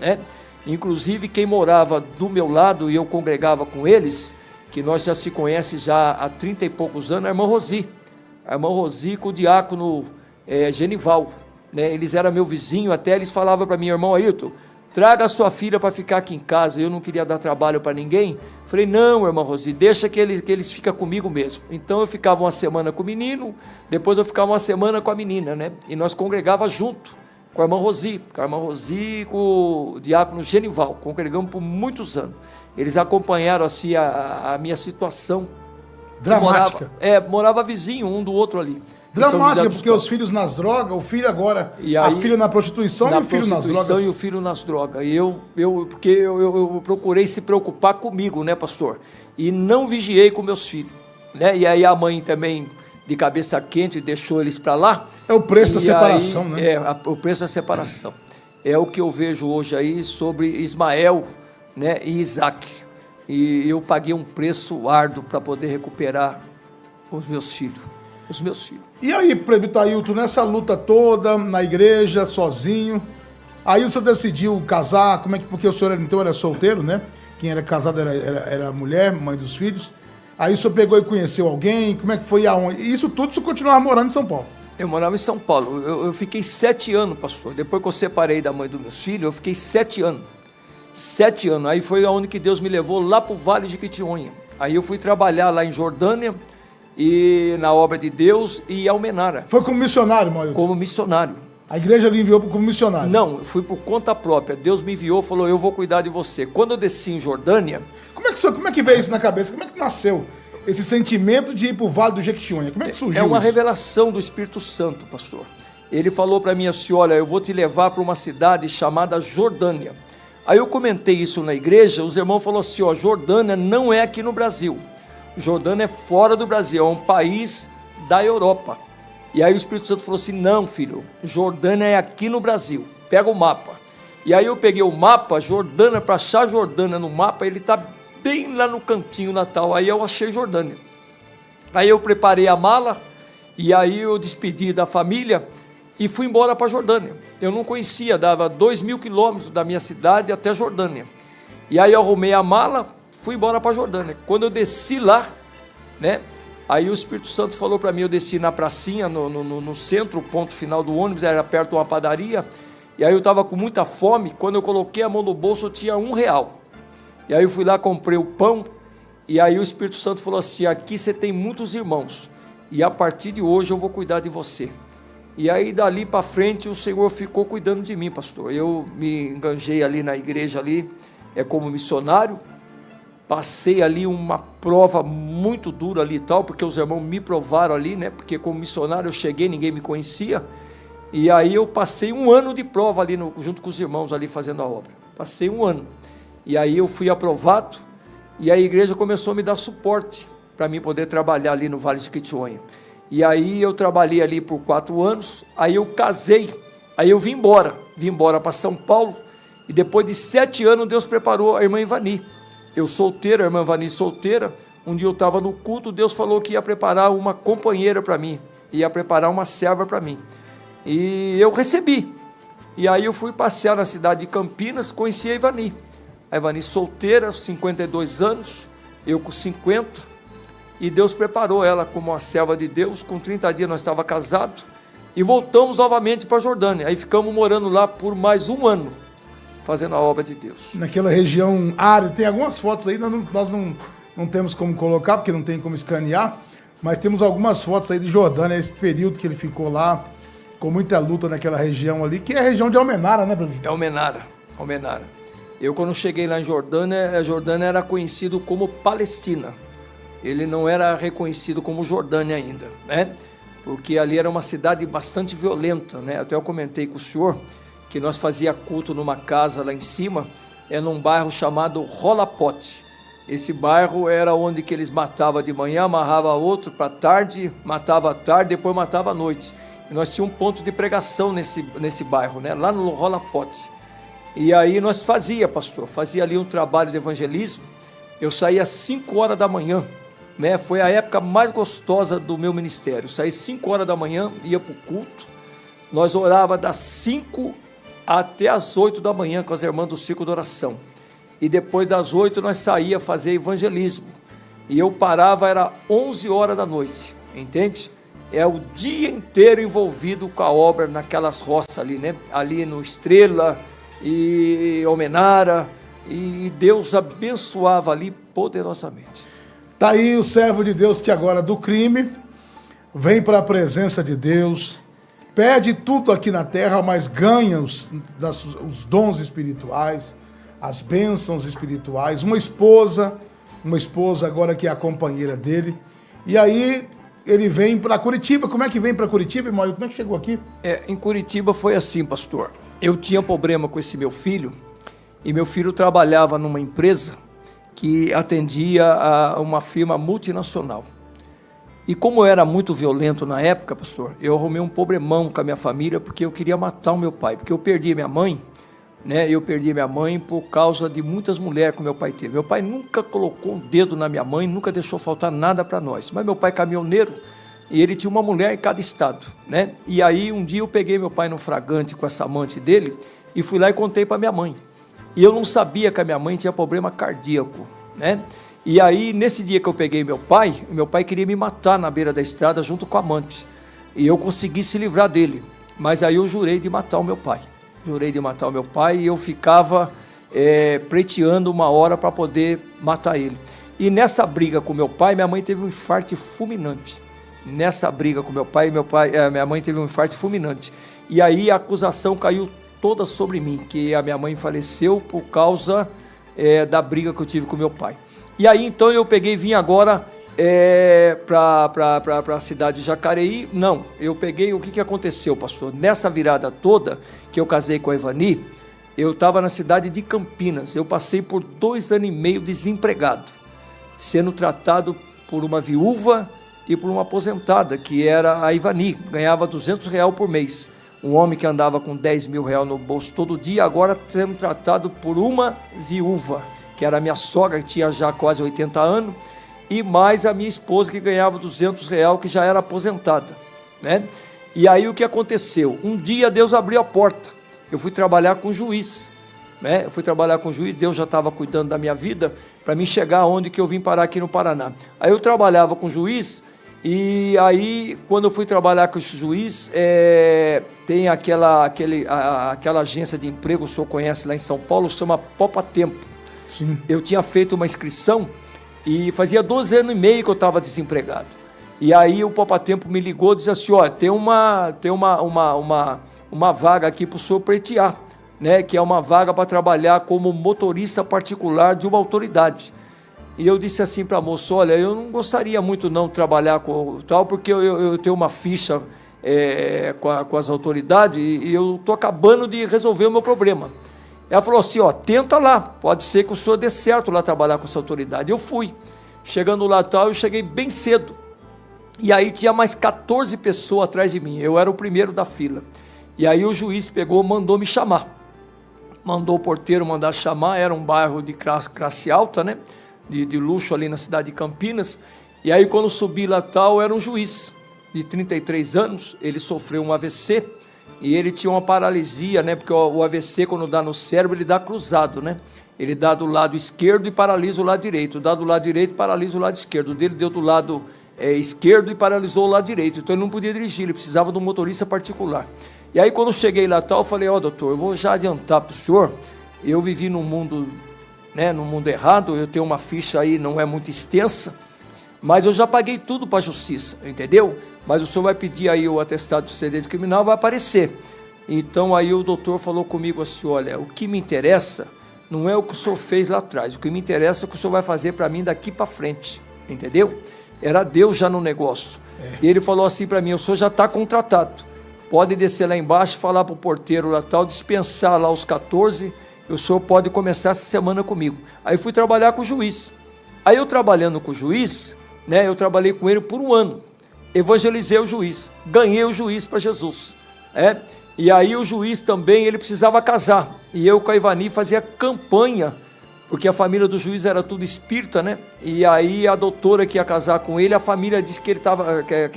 né? Inclusive quem morava do meu lado e eu congregava com eles, que nós já se conhece já há 30 e poucos anos, a irmã Rosi com o diácono Genival, né? Eles eram meu vizinho, até eles falavam para mim, irmão Ailton, traga a sua filha para ficar aqui em casa, eu não queria dar trabalho para ninguém, falei, não, irmã Rosi, deixa que eles ficam comigo mesmo. Então eu ficava uma semana com o menino, depois eu ficava uma semana com a menina, né? E nós congregava junto, com a irmã Rosi, com o diácono Genival, congregamos por muitos anos. Eles acompanharam assim a minha situação, dramática. Morava vizinho um do outro ali. Dramática, porque os filhos nas drogas, o filho agora, a filha na prostituição e o filho nas drogas. E o filho nas drogas. Porque eu procurei se preocupar comigo, né, pastor? E não vigiei com meus filhos, né? E aí a mãe também, de cabeça quente, deixou eles para lá. É o preço da separação, né? O preço da separação. É o que eu vejo hoje aí sobre Ismael, né, e Isaac. E eu paguei um preço árduo para poder recuperar os meus filhos. E aí, presbítero Ailton, nessa luta toda, na igreja, sozinho, aí o senhor decidiu casar, porque o senhor então era solteiro, né? Quem era casado era a mulher, mãe dos filhos. Aí o senhor pegou e conheceu alguém, como é que foi, aonde? E isso tudo o senhor continuava morando em São Paulo? Eu morava em São Paulo, eu fiquei 7 anos, pastor. Depois que eu separei da mãe dos meus filhos, eu fiquei 7 anos. 7 anos, aí foi aonde que Deus me levou, lá para o Vale de Quitionha. Aí eu fui trabalhar lá em Jordânia, e na obra de Deus, e Almenara. Foi como missionário, Mailton? Como missionário. A igreja lhe enviou como missionário? Não, eu fui por conta própria. Deus me enviou, falou, eu vou cuidar de você. Quando eu desci em Jordânia... Como é que veio isso na cabeça? Como é que nasceu esse sentimento de ir para o Vale do Jequitinhonha? Como é que surgiu isso? É uma revelação do Espírito Santo, pastor. Ele falou para mim assim, olha, eu vou te levar para uma cidade chamada Jordânia. Aí eu comentei isso na igreja, os irmãos falaram assim, ó, Jordânia não é aqui no Brasil. Jordânia é fora do Brasil, é um país da Europa. E aí o Espírito Santo falou assim, não, filho, Jordânia é aqui no Brasil, pega o mapa. E aí eu peguei o mapa, Jordânia, para achar Jordânia no mapa, ele está bem lá no cantinho natal, aí eu achei Jordânia. Aí eu preparei a mala, e aí eu despedi da família, e fui embora para Jordânia. Eu não conhecia, dava 2.000 quilômetros da minha cidade até Jordânia. E aí eu arrumei a mala, fui embora para Jordânia. Quando eu desci lá, né? Aí o Espírito Santo falou para mim, eu desci na pracinha, no centro, o ponto final do ônibus, era perto de uma padaria, e aí eu estava com muita fome, quando eu coloquei a mão no bolso, eu tinha R$1. E aí eu fui lá, comprei o pão, e aí o Espírito Santo falou assim, aqui você tem muitos irmãos, e a partir de hoje eu vou cuidar de você. E aí dali para frente o Senhor ficou cuidando de mim, pastor. Eu me enganjei ali na igreja ali, como missionário, passei ali uma prova muito dura ali e tal, porque os irmãos me provaram ali, né? Porque como missionário eu cheguei, ninguém me conhecia. E aí eu passei 1 ano de prova ali, junto com os irmãos ali fazendo a obra. Passei 1 ano. E aí eu fui aprovado, e a igreja começou a me dar suporte, para mim poder trabalhar ali no Vale de Quitionha. E aí eu trabalhei ali por 4 anos, aí eu casei, aí eu vim embora para São Paulo, e depois de 7 anos Deus preparou a irmã Ivani. Eu solteira, a irmã Vani solteira, um dia eu estava no culto, Deus falou que ia preparar uma companheira para mim, ia preparar uma serva para mim. E eu recebi. E aí eu fui passear na cidade de Campinas, conheci a Ivani. A Ivani solteira, 52 anos, eu com 50, e Deus preparou ela como uma serva de Deus. Com 30 dias nós estávamos casados, e voltamos novamente para a Jordânia. Aí ficamos morando lá por mais 1 ano, fazendo a obra de Deus. Naquela região árida, tem algumas fotos aí, nós não temos como colocar, porque não tem como escanear, mas temos algumas fotos aí de Jordânia, esse período que ele ficou lá, com muita luta naquela região ali, que é a região de Almenara, né, Bruno? É Almenara. Eu, quando cheguei lá em Jordânia, a Jordânia era conhecido como Palestina. Ele não era reconhecido como Jordânia ainda, né? Porque ali era uma cidade bastante violenta, né? Até eu comentei com o senhor que nós fazia culto numa casa lá em cima, num bairro chamado Rolapote. Esse bairro era onde que eles matavam de manhã, amarrava outro para tarde, matava à tarde, depois matava à noite. E nós tínhamos um ponto de pregação nesse bairro, né? Lá no Rolapote. E aí nós fazia ali um trabalho de evangelismo. Eu saía às 5 horas da manhã, né? Foi a época mais gostosa do meu ministério. Saí às 5 horas da manhã, ia para o culto. Nós orava das 5 até as 8 da manhã com as irmãs do ciclo de oração. E depois das 8 nós saía fazer evangelismo. E eu parava, era 11 horas da noite, entende? É o dia inteiro envolvido com a obra naquelas roças ali, né? Ali no Estrela e Almenara, e Deus abençoava ali poderosamente. Tá aí o servo de Deus que agora do crime vem para a presença de Deus, perde tudo aqui na terra, mas ganha os dons espirituais, as bênçãos espirituais, uma esposa agora que é a companheira dele. E aí ele vem para Curitiba. Como é que vem para Curitiba, irmão? Como é que chegou aqui? Em Curitiba foi assim, pastor. Eu tinha problema com esse meu filho, e meu filho trabalhava numa empresa que atendia a uma firma multinacional. E como eu era muito violento na época, pastor, eu arrumei um problemão com a minha família, porque eu queria matar o meu pai, porque eu perdi minha mãe, né? Eu perdi minha mãe por causa de muitas mulheres que meu pai teve. Meu pai nunca colocou um dedo na minha mãe, nunca deixou faltar nada para nós. Mas meu pai é caminhoneiro, e ele tinha uma mulher em cada estado, né? E aí um dia eu peguei meu pai no flagrante com essa amante dele, e fui lá e contei para minha mãe. E eu não sabia que a minha mãe tinha problema cardíaco, né? E aí, nesse dia que eu peguei meu pai queria me matar na beira da estrada junto com a amante. E eu consegui se livrar dele. Mas aí eu jurei de matar o meu pai. Jurei de matar o meu pai e eu ficava pleiteando uma hora para poder matar ele. E nessa briga com meu pai, minha mãe teve um infarto fulminante. Nessa briga com meu pai, minha mãe teve um infarto fulminante. E aí a acusação caiu toda sobre mim, que a minha mãe faleceu por causa da briga que eu tive com meu pai. E aí então eu peguei e vim agora para a cidade de Jacareí. Não, eu peguei, o que aconteceu, pastor? Nessa virada toda que eu casei com a Ivani, eu estava na cidade de Campinas. Eu passei por 2 anos e meio desempregado, sendo tratado por uma viúva e por uma aposentada, que era a Ivani, ganhava R$200 por mês. Um homem que andava com R$10.000 no bolso todo dia, agora sendo tratado por uma viúva, que era a minha sogra, que tinha já quase 80 anos, e mais a minha esposa, que ganhava R$200, que já era aposentada, né? E aí o que aconteceu? Um dia Deus abriu a porta, eu fui trabalhar com o juiz, né? Eu fui trabalhar com o juiz, Deus já estava cuidando da minha vida, para mim chegar onde que eu vim parar aqui no Paraná. Aí eu trabalhava com o juiz, e aí quando eu fui trabalhar com esse juiz, tem aquela agência de emprego, o senhor conhece lá em São Paulo, chama Poupa Tempo. Sim. Eu tinha feito uma inscrição e fazia 12 anos e meio que eu estava desempregado. E aí o Poupa Tempo me ligou e disse assim, ó, tem uma vaga aqui para o senhor pleitear, né, que é uma vaga para trabalhar como motorista particular de uma autoridade. E eu disse assim para a moça, olha, eu não gostaria muito não trabalhar com tal, porque eu tenho uma ficha com as autoridades e eu estou acabando de resolver o meu problema. Ela falou assim, ó, tenta lá, pode ser que o senhor dê certo lá trabalhar com essa autoridade. Eu fui, chegando lá tal, eu cheguei bem cedo, e aí tinha mais 14 pessoas atrás de mim, eu era o primeiro da fila, e aí o juiz pegou, mandou me chamar, mandou o porteiro mandar chamar, era um bairro de classe alta, né, de luxo ali na cidade de Campinas, e aí quando subi lá tal, era um juiz de 33 anos, ele sofreu um AVC, e ele tinha uma paralisia, né? Porque o AVC, quando dá no cérebro, ele dá cruzado, né? Ele dá do lado esquerdo e paralisa o lado direito. Dá do lado direito e paralisa o lado esquerdo. O dele deu do lado esquerdo e paralisou o lado direito. Então ele não podia dirigir, ele precisava de um motorista particular. E aí quando eu cheguei lá tal, eu falei, ó, doutor, eu vou já adiantar para o senhor, eu vivi num mundo, né, num mundo errado, eu tenho uma ficha aí, não é muito extensa, mas eu já paguei tudo para a justiça, entendeu? Mas o senhor vai pedir aí o atestado de sucedente criminal, vai aparecer. Então aí o doutor falou comigo assim, olha, o que me interessa não é o que o senhor fez lá atrás, o que me interessa é o que o senhor vai fazer para mim daqui para frente, entendeu? Era Deus já no negócio. E ele falou assim para mim, o senhor já está contratado, pode descer lá embaixo, falar para o porteiro lá tal, dispensar lá os 14, e o senhor pode começar essa semana comigo. Aí fui trabalhar com o juiz. Aí eu trabalhando com o juiz, né, eu trabalhei com ele por 1 ano, evangelizei o juiz, ganhei o juiz para Jesus, e aí o juiz também, ele precisava casar, e eu com a Ivani fazia campanha, porque a família do juiz era tudo espírita, né, e aí a doutora que ia casar com ele, a família disse que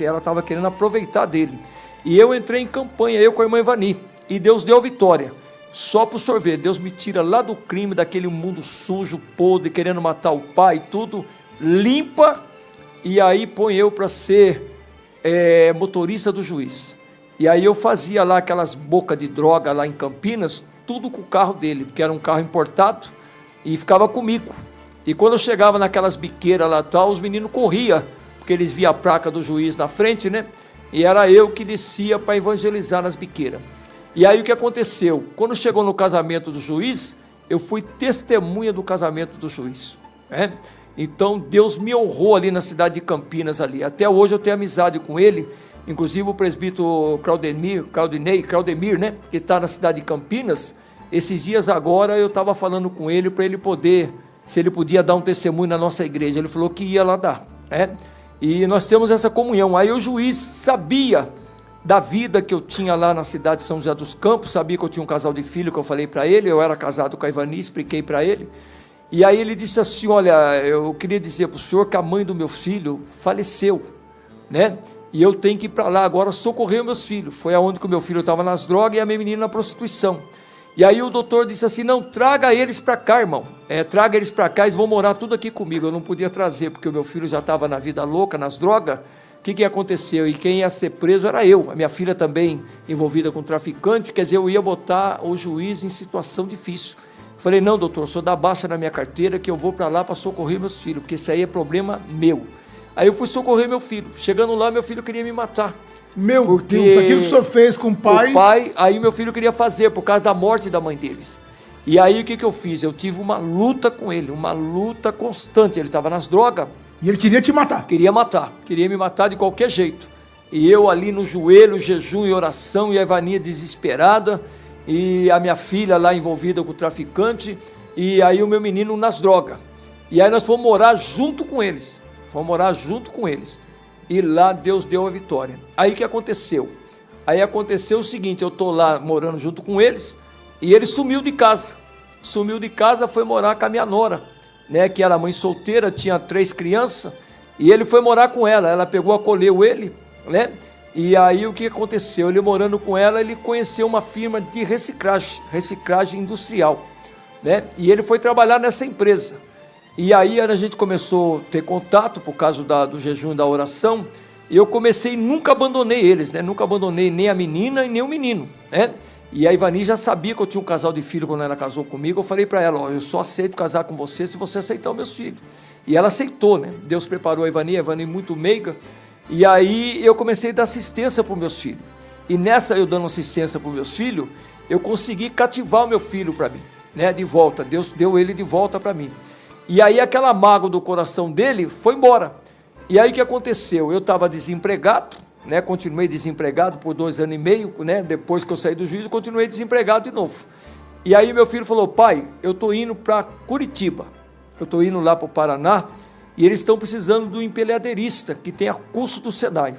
ela estava querendo aproveitar dele, e eu entrei em campanha, eu com a irmã Ivani, e Deus deu a vitória. Só para o senhor ver, Deus me tira lá do crime, daquele mundo sujo, podre, querendo matar o pai, tudo, limpa, e aí põe eu para ser motorista do juiz. E aí eu fazia lá aquelas bocas de droga lá em Campinas, tudo com o carro dele, porque era um carro importado, e ficava comigo. E quando eu chegava naquelas biqueiras lá tal, os meninos corriam, porque eles viam a placa do juiz na frente, né? E era eu que descia para evangelizar nas biqueiras. E aí o que aconteceu? Quando chegou no casamento do juiz, eu fui testemunha do casamento do juiz, né? Então Deus me honrou ali na cidade de Campinas ali. Até hoje eu tenho amizade com ele, inclusive o presbítero Claudemir, né, que está na cidade de Campinas. Esses dias agora eu estava falando com ele para ele poder, se ele podia dar um testemunho na nossa igreja. Ele falou que ia lá dar, né? E nós temos essa comunhão. Aí o juiz sabia da vida que eu tinha lá na cidade de São José dos Campos, sabia que eu tinha um casal de filho, que eu falei para ele, eu era casado com a Ivani, expliquei para ele. E aí ele disse assim, olha, eu queria dizer para o senhor que a mãe do meu filho faleceu, né? E eu tenho que ir para lá agora socorrer os meus filhos. Foi aonde que o meu filho estava nas drogas e a minha menina na prostituição. E aí o doutor disse assim, não, traga eles para cá, irmão. Traga eles para cá, eles vão morar tudo aqui comigo. Eu não podia trazer, porque o meu filho já estava na vida louca, nas drogas. O que aconteceu? E quem ia ser preso era eu. A minha filha também envolvida com traficante, quer dizer, eu ia botar o juiz em situação difícil. Falei, não, doutor, só dá baixa na minha carteira que eu vou para lá para socorrer meus filhos, porque isso aí é problema meu. Aí eu fui socorrer meu filho. Chegando lá, meu filho queria me matar. Meu Deus, aquilo que o senhor fez com o pai... O pai, aí meu filho queria fazer, por causa da morte da mãe deles. E aí o que eu fiz? Eu tive uma luta com ele, uma luta constante. Ele estava nas drogas. E ele queria te matar? Queria matar, queria me matar de qualquer jeito. E eu ali no joelho, jejum e oração, e a Ivania desesperada, e a minha filha lá envolvida com o traficante, e aí o meu menino nas drogas. E aí nós fomos morar junto com eles. E lá Deus deu a vitória. Aí o que aconteceu? Aí aconteceu o seguinte, eu estou lá morando junto com eles, e ele sumiu de casa. Foi morar com a minha nora, né, que era mãe solteira, tinha 3 crianças, e ele foi morar com ela pegou, acolheu ele, né, e aí o que aconteceu? Ele morando com ela, ele conheceu uma firma de reciclagem industrial, né, e ele foi trabalhar nessa empresa. E aí a gente começou a ter contato por causa do jejum e da oração, e eu comecei, nunca abandonei eles, né? Nunca abandonei nem a menina e nem o menino, né? E a Ivani já sabia que eu tinha um casal de filho quando ela casou comigo. Eu falei para ela, eu só aceito casar com você se você aceitar os meus filhos. E ela aceitou, né? Deus preparou a Ivani muito meiga, e aí eu comecei a dar assistência para os meus filhos. E nessa eu dando assistência para os meus filhos, eu consegui cativar o meu filho para mim, né? De volta, Deus deu ele de volta para mim. E aí aquela mágoa do coração dele foi embora. E aí o que aconteceu? Eu estava desempregado, né? Continuei desempregado por 2 anos e meio, né? Depois que eu saí do juízo, continuei desempregado de novo. E aí meu filho falou, pai, eu estou indo para Curitiba, eu estou indo lá para o Paraná, e eles estão precisando do empilhadeirista, que tenha curso do Senai.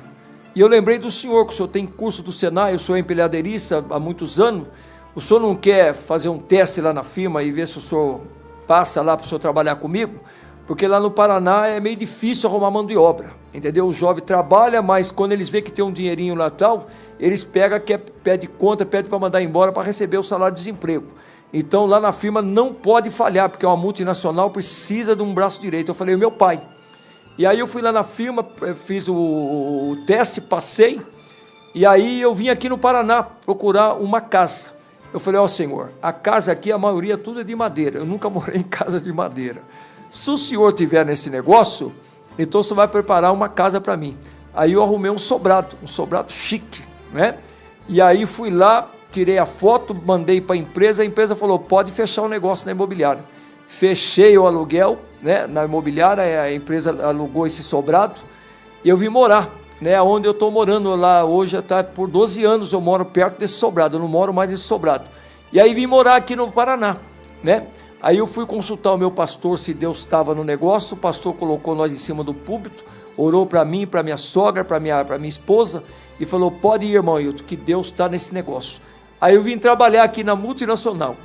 E eu lembrei do senhor, que o senhor tem curso do Senai, o senhor é empilhadeirista há muitos anos, o senhor não quer fazer um teste lá na firma e ver se o senhor passa lá para o senhor trabalhar comigo? Porque lá no Paraná é meio difícil arrumar mão de obra, entendeu? O jovem trabalha, mas quando eles veem que tem um dinheirinho lá tal, eles pegam, pede conta, pede para mandar embora para receber o salário de desemprego. Então lá na firma não pode falhar, porque uma multinacional precisa de um braço direito. Eu falei, meu pai. E aí eu fui lá na firma, fiz o teste, passei, e aí eu vim aqui no Paraná procurar uma casa. Eu falei, ó senhor, a casa aqui, a maioria tudo é de madeira, eu nunca morei em casa de madeira. Se o senhor tiver nesse negócio, então você vai preparar uma casa para mim. Aí eu arrumei um sobrado chique, né? E aí fui lá, tirei a foto, mandei para a empresa falou, pode fechar o negócio na imobiliária. Fechei o aluguel, né, na imobiliária, a empresa alugou esse sobrado, e eu vim morar, né, onde eu estou morando lá hoje, por 12 anos eu moro perto desse sobrado, eu não moro mais nesse sobrado. E aí vim morar aqui no Paraná, né? Aí eu fui consultar o meu pastor se Deus estava no negócio, o pastor colocou nós em cima do púlpito, orou para mim, para minha sogra, para minha esposa, e falou, pode ir, irmão Hilton, que Deus está nesse negócio. Aí eu vim trabalhar aqui na multinacional.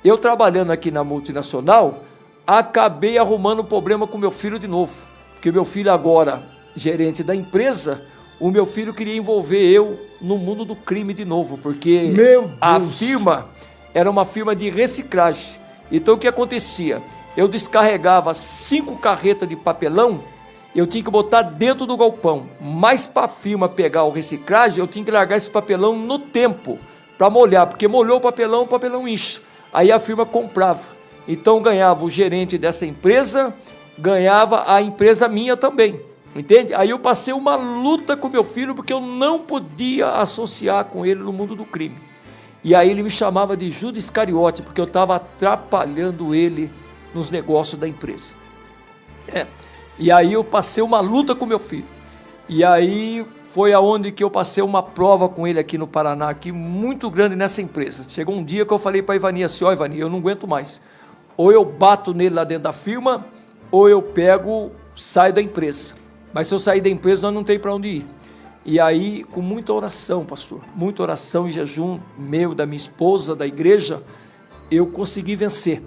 Eu trabalhando aqui na multinacional, acabei arrumando um problema com meu filho de novo, porque meu filho agora, gerente da empresa, o meu filho queria envolver eu no mundo do crime de novo, porque a firma era uma firma de reciclagem. Então o que acontecia? Eu descarregava 5 carretas de papelão, eu tinha que botar dentro do galpão, mas para a firma pegar o reciclagem, eu tinha que largar esse papelão no tempo, para molhar, porque molhou o papelão incha. Aí a firma comprava. Então ganhava o gerente dessa empresa, ganhava a empresa minha também, entende? Aí eu passei uma luta com meu filho, porque eu não podia associar com ele no mundo do crime. E aí ele me chamava de Judas Iscariote, porque eu estava atrapalhando ele nos negócios da empresa. E aí eu passei uma luta com meu filho. E aí foi aonde que eu passei uma prova com ele aqui no Paraná, aqui muito grande nessa empresa. Chegou um dia que eu falei para a Ivani assim, ó Ivani, eu não aguento mais. Ou eu bato nele lá dentro da firma, ou eu saio da empresa. Mas se eu sair da empresa, nós não tem para onde ir. E aí, com muita oração, pastor, muita oração e jejum meu, da minha esposa, da igreja, eu consegui vencer.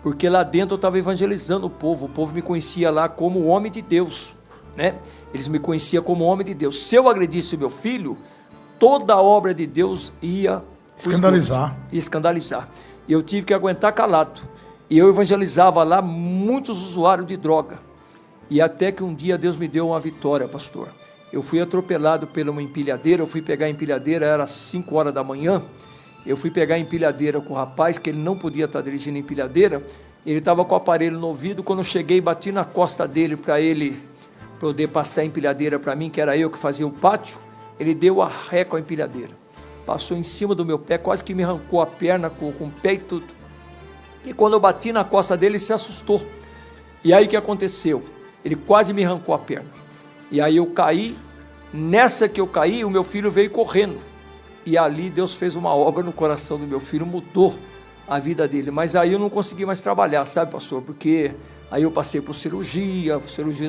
Porque lá dentro eu estava evangelizando o povo me conhecia lá como homem de Deus, né? Eles me conheciam como homem de Deus. Se eu agredisse o meu filho, toda a obra de Deus ia escandalizar. E eu tive que aguentar calado. E eu evangelizava lá muitos usuários de droga. E até que um dia Deus me deu uma vitória, pastor. Eu fui atropelado por uma empilhadeira, eu fui pegar a empilhadeira, era 5 horas da manhã. Eu fui pegar a empilhadeira com o rapaz, que ele não podia estar dirigindo a empilhadeira. Ele estava com o aparelho no ouvido. Quando eu cheguei, bati na costa dele para ele poder passar a empilhadeira para mim, que era eu que fazia o pátio. Ele deu a ré com a empilhadeira. Passou em cima do meu pé, quase que me arrancou a perna com o pé e tudo. E quando eu bati na costa dele, ele se assustou. E aí o que aconteceu? Ele quase me arrancou a perna. E aí eu caí. Nessa que eu caí, o meu filho veio correndo. E ali Deus fez uma obra no coração do meu filho, mudou a vida dele. Mas aí eu não consegui mais trabalhar, sabe, pastor? Porque aí eu passei por cirurgia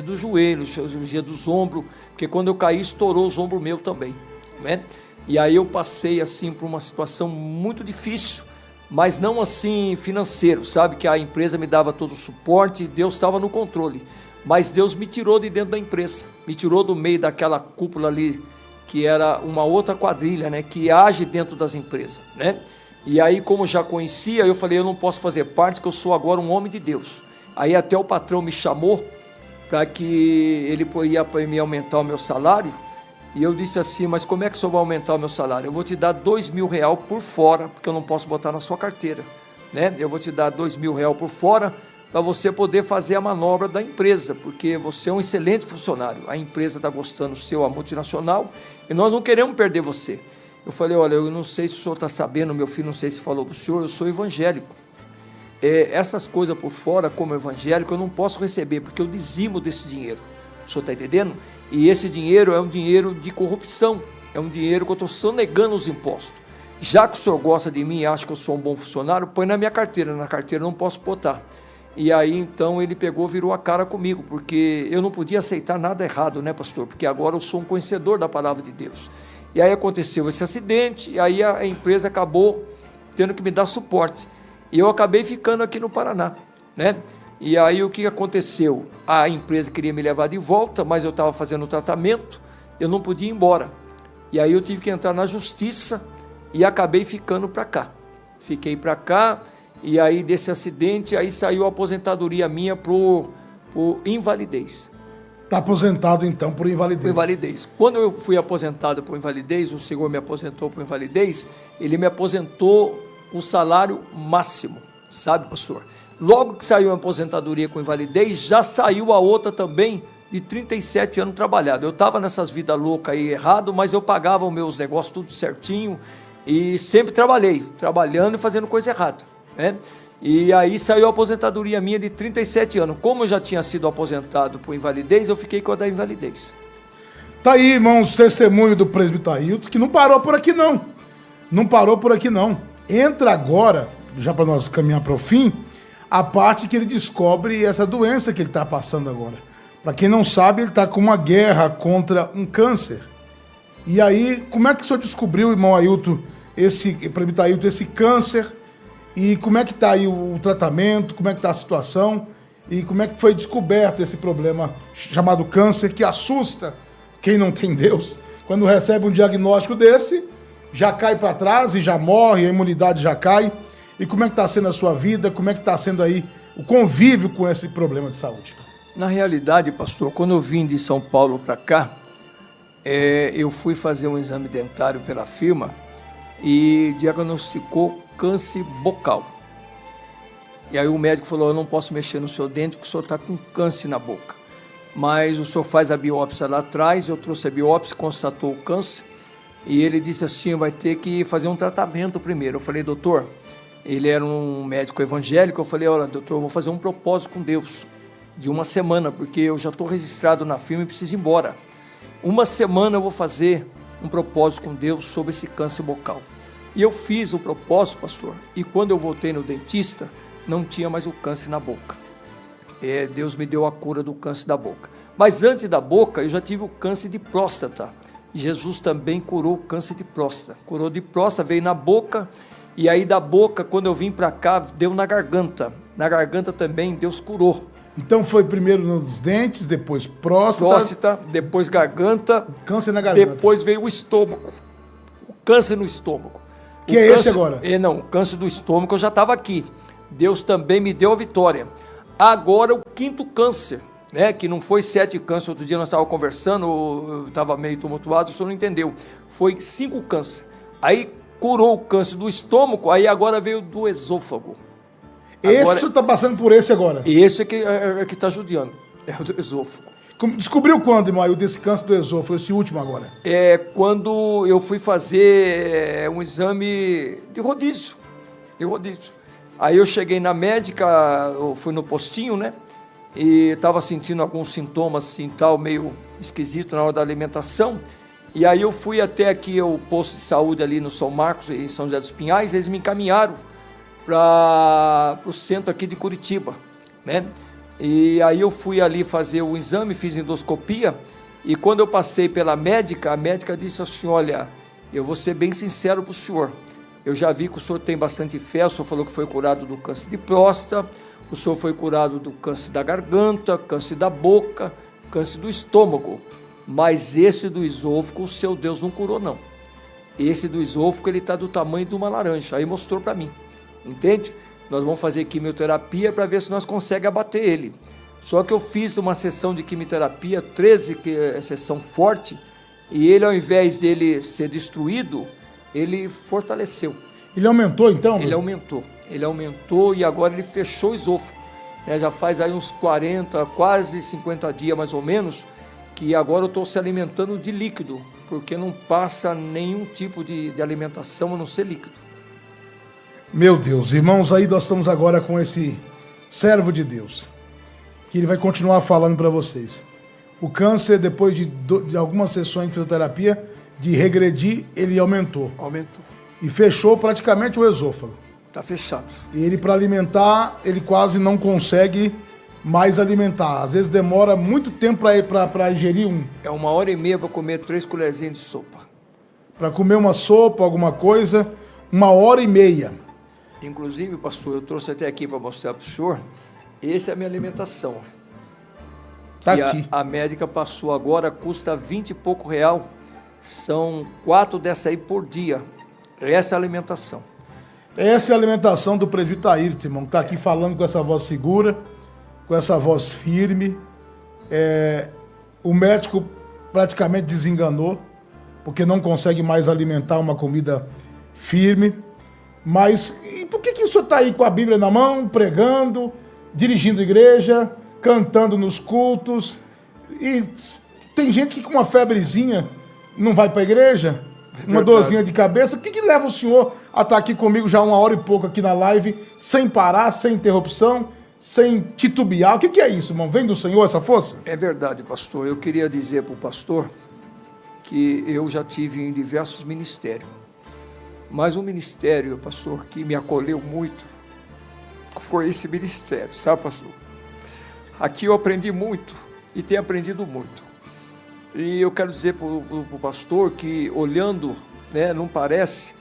do joelho, cirurgia dos ombros, porque quando eu caí, estourou os ombros meus também, né? E aí eu passei, assim, por uma situação muito difícil, mas não assim financeiro, sabe? Que a empresa me dava todo o suporte, Deus estava no controle. Mas Deus me tirou de dentro da empresa, me tirou do meio daquela cúpula ali, que era uma outra quadrilha, né, que age dentro das empresas, né? E aí, como já conhecia, eu falei, eu não posso fazer parte, que eu sou agora um homem de Deus. Aí até o patrão me chamou para que ele ia me aumentar o meu salário, e eu disse assim, mas como é que o senhor vai aumentar o meu salário? Eu vou te dar R$2.000 por fora, porque eu não posso botar na sua carteira, né? Eu vou te dar R$2.000 por fora, para você poder fazer a manobra da empresa, porque você é um excelente funcionário, a empresa está gostando seu, a multinacional, e nós não queremos perder você. Eu falei, olha, eu não sei se o senhor está sabendo, meu filho não sei se falou para o senhor, eu sou evangélico. Essas coisas por fora, como evangélico, eu não posso receber, porque eu dizimo desse dinheiro, o senhor está entendendo? E esse dinheiro é um dinheiro de corrupção, é um dinheiro que eu estou sonegando os impostos. Já que o senhor gosta de mim e acha que eu sou um bom funcionário, põe na minha carteira, na carteira eu não posso botar. E aí, então, ele virou a cara comigo, porque eu não podia aceitar nada errado, né, pastor? Porque agora eu sou um conhecedor da palavra de Deus. E aí aconteceu esse acidente, e aí a empresa acabou tendo que me dar suporte. E eu acabei ficando aqui no Paraná, né? E aí o que aconteceu? A empresa queria me levar de volta, mas eu estava fazendo o tratamento, eu não podia ir embora. E aí eu tive que entrar na justiça e acabei ficando para cá. Fiquei para cá. E aí desse acidente, aí saiu a aposentadoria minha por invalidez. Está aposentado então por invalidez. Por invalidez. Quando eu fui aposentado por invalidez, o senhor me aposentou por invalidez, ele me aposentou o salário máximo, sabe, pastor? Logo que saiu a aposentadoria com invalidez, já saiu a outra também de 37 anos trabalhado. Eu estava nessas vidas loucas aí errado, mas eu pagava os meus negócios tudo certinho e sempre trabalhando e fazendo coisa errada, né? E aí saiu a aposentadoria minha de 37 anos. Como eu já tinha sido aposentado por invalidez, eu fiquei com a da invalidez. Tá aí, irmãos, testemunho do presbítero Ailton, que não parou por aqui não. Não parou por aqui não. Entra agora, já para nós caminhar para o fim, a parte que ele descobre essa doença que ele está passando agora. Para quem não sabe, ele está com uma guerra contra um câncer. E aí, como é que o senhor descobriu, irmão Ailton, presbítero Ailton, esse câncer? E como é que está aí o tratamento, como é que está a situação e como é que foi descoberto esse problema chamado câncer que assusta quem não tem Deus. Quando recebe um diagnóstico desse, já cai para trás e já morre, a imunidade já cai. E como é que está sendo a sua vida, como é que está sendo aí o convívio com esse problema de saúde? Na realidade, pastor, quando eu vim de São Paulo para cá, eu fui fazer um exame dentário pela firma e diagnosticou câncer bucal. E aí o médico falou, eu não posso mexer no seu dente porque o senhor está com câncer na boca. Mas o senhor faz a biópsia lá atrás, eu trouxe a biópsia, constatou o câncer, e ele disse assim, vai ter que fazer um tratamento primeiro. Eu falei, doutor, ele era um médico evangélico, eu falei, olha, doutor, eu vou fazer um propósito com Deus. de uma semana, porque eu já estou registrado na firma e preciso ir embora. Uma semana eu vou fazer um propósito com Deus sobre esse câncer bucal. E eu fiz o propósito, pastor, e quando eu voltei no dentista, não tinha mais o câncer na boca. Deus me deu a cura do câncer da boca. Mas antes da boca, eu já tive o câncer de próstata. E Jesus também curou o câncer de próstata. Curou de próstata, veio na boca, e aí da boca, quando eu vim para cá, deu na garganta. Na garganta também, Deus curou. Então foi primeiro nos dentes, depois próstata, depois garganta, câncer na garganta. Depois veio o estômago, o câncer no estômago. Que é esse agora? Não, o câncer do estômago eu já estava aqui. Deus também me deu a vitória. Agora o 5º câncer, né? Que não foi 7 câncer. Outro dia nós estávamos conversando, eu estava meio tumultuado, o senhor não entendeu. Foi 5 câncer. Aí curou o câncer do estômago, aí agora veio do esôfago. Esse está passando por esse agora? Esse é que está judiando, é o do esôfago. Descobriu quando, irmão, desse câncer do esôfago, esse último agora? Quando eu fui fazer um exame de rodízio. Aí eu cheguei na médica, eu fui no postinho, né? E estava sentindo alguns sintomas assim, tal, meio esquisito na hora da alimentação. E aí eu fui até aqui o posto de saúde ali no São Marcos, em São José dos Pinhais, eles me encaminharam para o centro aqui de Curitiba, né? E aí eu fui ali fazer o exame, fiz endoscopia, e quando eu passei pela médica, a médica disse assim: olha, eu vou ser bem sincero para o senhor, eu já vi que o senhor tem bastante fé, o senhor falou que foi curado do câncer de próstata, o senhor foi curado do câncer da garganta, câncer da boca, câncer do estômago, mas esse do esôfago, o seu Deus não curou não. Esse do esôfago, ele está do tamanho de uma laranja, aí mostrou para mim. Entende? Nós vamos fazer quimioterapia para ver se nós conseguimos abater ele. Só que eu fiz uma sessão de quimioterapia, 13, que é sessão forte, e ele, ao invés dele ser destruído, ele fortaleceu. Ele aumentou então? Ele aumentou e agora ele fechou o esôfago. Já faz aí uns 40, quase 50 dias mais ou menos, que agora eu estou se alimentando de líquido, porque não passa nenhum tipo de alimentação a não ser líquido. Meu Deus, irmãos, aí nós estamos agora com esse servo de Deus, que ele vai continuar falando para vocês. O câncer, depois de algumas sessões de fisioterapia, de regredir, ele aumentou. E fechou praticamente o esôfago. Está fechado. E ele, para alimentar, ele quase não consegue mais alimentar. Às vezes demora muito tempo para ingerir um. É 1h30 para comer 3 colherzinhas de sopa. Para comer uma sopa, alguma coisa, 1h30. Inclusive, pastor, eu trouxe até aqui para mostrar para o senhor, essa é a minha alimentação. Está aqui. A médica passou agora, custa 20 e pouco real, são 4 dessa aí por dia. Essa é a alimentação. Essa é a alimentação do presbítero Ayrton, irmão, que está aqui falando com essa voz segura, com essa voz firme. O médico praticamente desenganou, porque não consegue mais alimentar uma comida firme. Mas e por que o senhor está aí com a Bíblia na mão, pregando, dirigindo a igreja, cantando nos cultos? E tem gente que com uma febrezinha não vai para a igreja? Uma dorzinha de cabeça. O que leva o senhor a estar aqui comigo já 1h e pouco aqui na live, sem parar, sem interrupção, sem titubear? O que é isso, irmão? Vem do Senhor essa força? É verdade, pastor. Eu queria dizer para o pastor que eu já tive em diversos ministérios. Mas um ministério, pastor, que me acolheu muito, foi esse ministério, sabe, pastor? Aqui eu aprendi muito e tenho aprendido muito. E eu quero dizer para o pastor que olhando, né, não parece,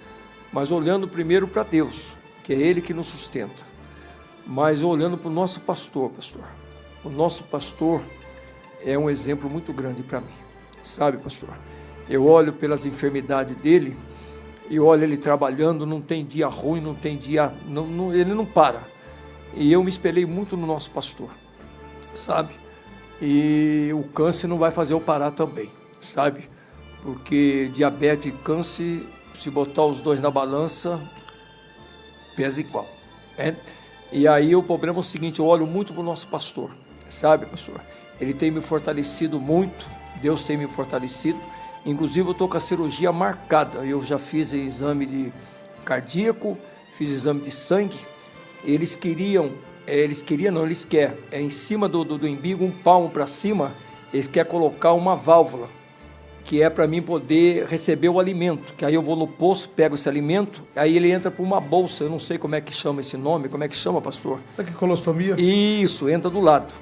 mas olhando primeiro para Deus, que é Ele que nos sustenta. Mas olhando para o nosso pastor, o nosso pastor é um exemplo muito grande para mim, sabe, pastor? Eu olho pelas enfermidades dele, e olha ele trabalhando, não tem dia ruim, não tem dia, ele não para. E eu me espelhei muito no nosso pastor, sabe? E o câncer não vai fazer eu parar também, sabe? Porque diabetes e câncer, se botar os dois na balança, pesa igual, né? E aí o problema é o seguinte, eu olho muito para o nosso pastor, sabe, pastor? Ele tem me fortalecido muito, Deus tem me fortalecido. Inclusive eu estou com a cirurgia marcada, eu já fiz exame de cardíaco, fiz exame de sangue. Eles queriam eles queriam, não, eles querem, em cima do embigo, um palmo para cima, eles querem colocar uma válvula, que é para mim poder receber o alimento, que aí eu vou no poço, pego esse alimento, aí ele entra por uma bolsa, eu não sei como é que chama esse nome, como é que chama, pastor? Isso aqui é colostomia? Isso, entra do lado.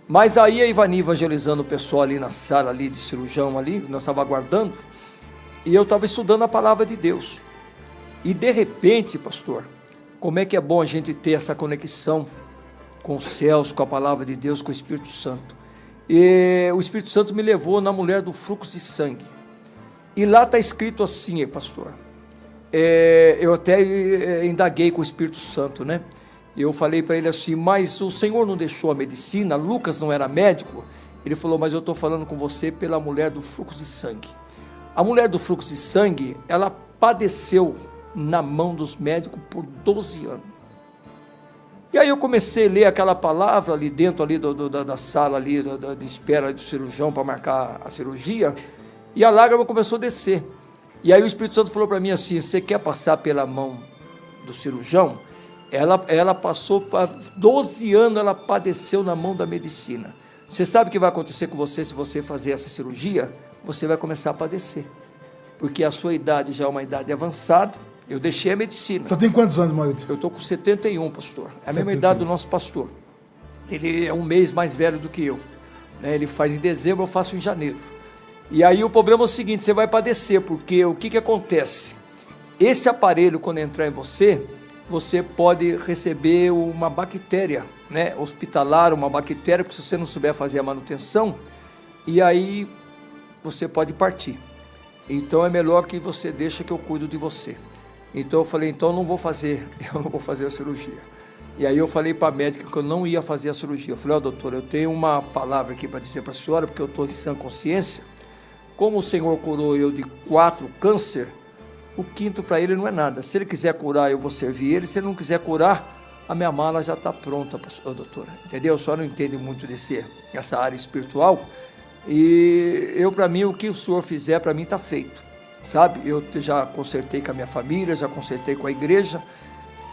Mas aí a Ivani evangelizando o pessoal ali na sala ali de cirurgião ali, nós estávamos aguardando, e eu estava estudando a palavra de Deus. E de repente, pastor, como é que é bom a gente ter essa conexão com os céus, com a palavra de Deus, com o Espírito Santo. E o Espírito Santo me levou na mulher do fluxo de sangue. E lá está escrito assim, pastor. Eu até indaguei com o Espírito Santo, né? Eu falei para ele assim, mas o Senhor não deixou a medicina, Lucas não era médico? Ele falou, mas eu estou falando com você pela mulher do fluxo de sangue. A mulher do fluxo de sangue, ela padeceu na mão dos médicos por 12 anos. E aí eu comecei a ler aquela palavra ali dentro ali da sala ali, de espera do cirurgião para marcar a cirurgia, e a lágrima começou a descer. E aí o Espírito Santo falou para mim assim, você quer passar pela mão do cirurgião? Ela passou, 12 anos ela padeceu na mão da medicina. Você sabe o que vai acontecer com você se você fazer essa cirurgia? Você vai começar a padecer, porque a sua idade já é uma idade avançada. Eu deixei a medicina. Você tem quantos anos, Mailton? Eu estou com 71, pastor. É a 71. mesma idade do nosso pastor. Ele é um mês mais velho do que eu. Né? Ele faz em dezembro, eu faço em janeiro. E aí o problema é o seguinte, você vai padecer, porque o que acontece? Esse aparelho, quando entrar em você, você pode receber uma bactéria, né? Hospitalar, uma bactéria, porque se você não souber fazer a manutenção, e aí você pode partir. Então é melhor que você deixe que eu cuido de você. Então eu falei, então eu não vou fazer a cirurgia. E aí eu falei para a médica que eu não ia fazer a cirurgia. Eu falei, doutora, eu tenho uma palavra aqui para dizer para a senhora, porque eu estou em sã consciência. Como o Senhor curou eu de 4 câncer, o 5º para ele não é nada. Se ele quiser curar, eu vou servir ele. Se ele não quiser curar, a minha mala já está pronta, doutora. Entendeu? A senhora não entende muito essa área espiritual. E eu, para mim, o que o senhor fizer, para mim está feito. Sabe, eu já consertei com a minha família, já consertei com a igreja,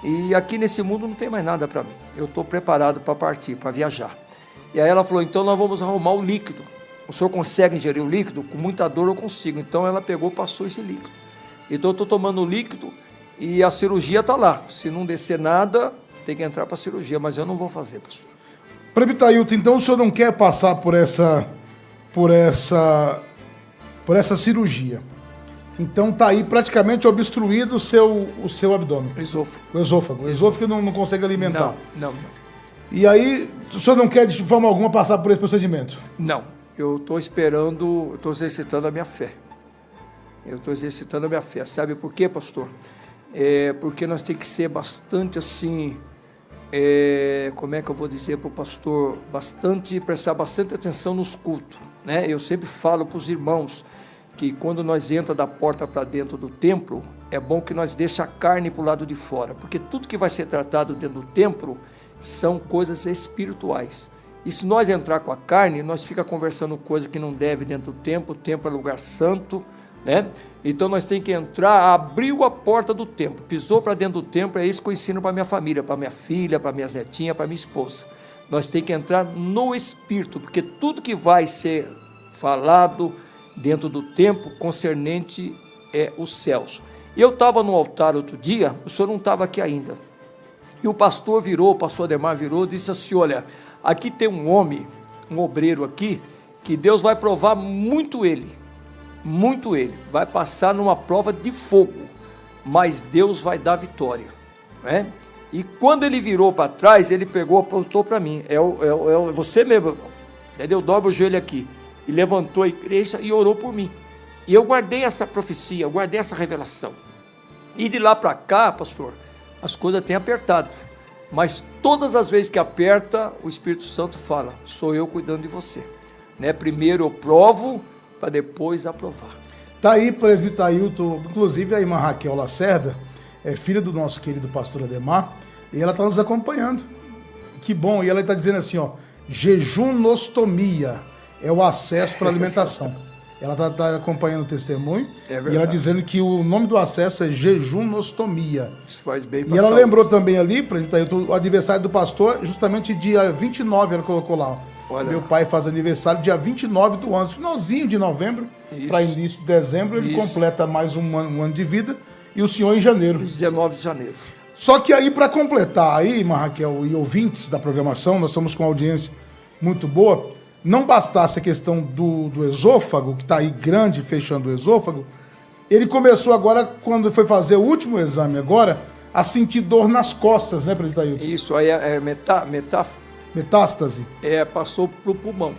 e aqui nesse mundo não tem mais nada para mim. Eu estou preparado para partir, para viajar. E aí ela falou, então nós vamos arrumar o líquido. O senhor consegue ingerir o líquido? Com muita dor eu consigo. Então ela pegou e passou esse líquido. Então eu estou tomando o líquido e a cirurgia está lá. Se não descer nada, tem que entrar para a cirurgia, mas eu não vou fazer, pastor. Presbítero Ailton, então o senhor não quer passar por essa cirurgia? Então está aí praticamente obstruído o seu abdômen. O esôfago. O esôfago não consegue alimentar. Não. E aí, o senhor não quer de forma alguma passar por esse procedimento? Não. Eu estou esperando, estou exercitando a minha fé. Sabe por quê, pastor? Porque nós temos que ser bastante assim, como é que eu vou dizer para o pastor? Prestar bastante atenção nos cultos. Né? Eu sempre falo para os irmãos, que quando nós entramos da porta para dentro do templo, é bom que nós deixemos a carne para o lado de fora, porque tudo que vai ser tratado dentro do templo são coisas espirituais. E se nós entrar com a carne, nós fica conversando coisa que não deve dentro do templo. O templo é lugar santo, né? Então nós temos que entrar, abriu a porta do templo, pisou para dentro do templo, é isso que eu ensino para minha família, para minha filha, para minhas netinhas, para minha esposa. Nós temos que entrar no espírito, porque tudo que vai ser falado dentro do templo, concernente os céus. E eu estava no altar outro dia, o senhor não estava aqui ainda, e o pastor Ademar virou e disse assim, olha, aqui tem um homem, um obreiro aqui, que Deus vai provar muito ele, vai passar numa prova de fogo, mas Deus vai dar vitória, né? E quando ele virou para trás, ele pegou, apontou para mim, você mesmo, irmão, entendeu? Dobra o joelho aqui, e levantou a igreja e orou por mim. E eu guardei essa profecia, eu guardei essa revelação. E de lá para cá, pastor, as coisas têm apertado. Mas todas as vezes que aperta, o Espírito Santo fala, sou eu cuidando de você. Né? Primeiro eu provo, para depois aprovar. Está aí, presbítero Ailton, inclusive a irmã Raquel Lacerda, é filha do nosso querido pastor Ademar, e ela está nos acompanhando. Que bom, e ela está dizendo assim, jejunostomia. É o acesso para a alimentação. Ela tá acompanhando o testemunho. É e ela verdade. dizendo que o nome do acesso é jejunostomia. Isso faz bem E pra ela saúde. lembrou também ali, o aniversário do pastor, justamente dia 29, ela colocou lá. Olha. Meu pai faz aniversário dia 29 do ano, finalzinho de novembro, Isso. para início de dezembro, ele Isso. completa mais um ano de vida, e o senhor em janeiro. 19 de janeiro. Só que aí, para completar aí, irmã Raquel e ouvintes da programação, nós estamos com uma audiência muito boa, não bastasse a questão do esôfago, que está aí grande, fechando o esôfago, ele começou agora, quando foi fazer o último exame agora, a sentir dor nas costas, né, Prefeito Ailton? Isso aí Metástase. passou pro pulmão.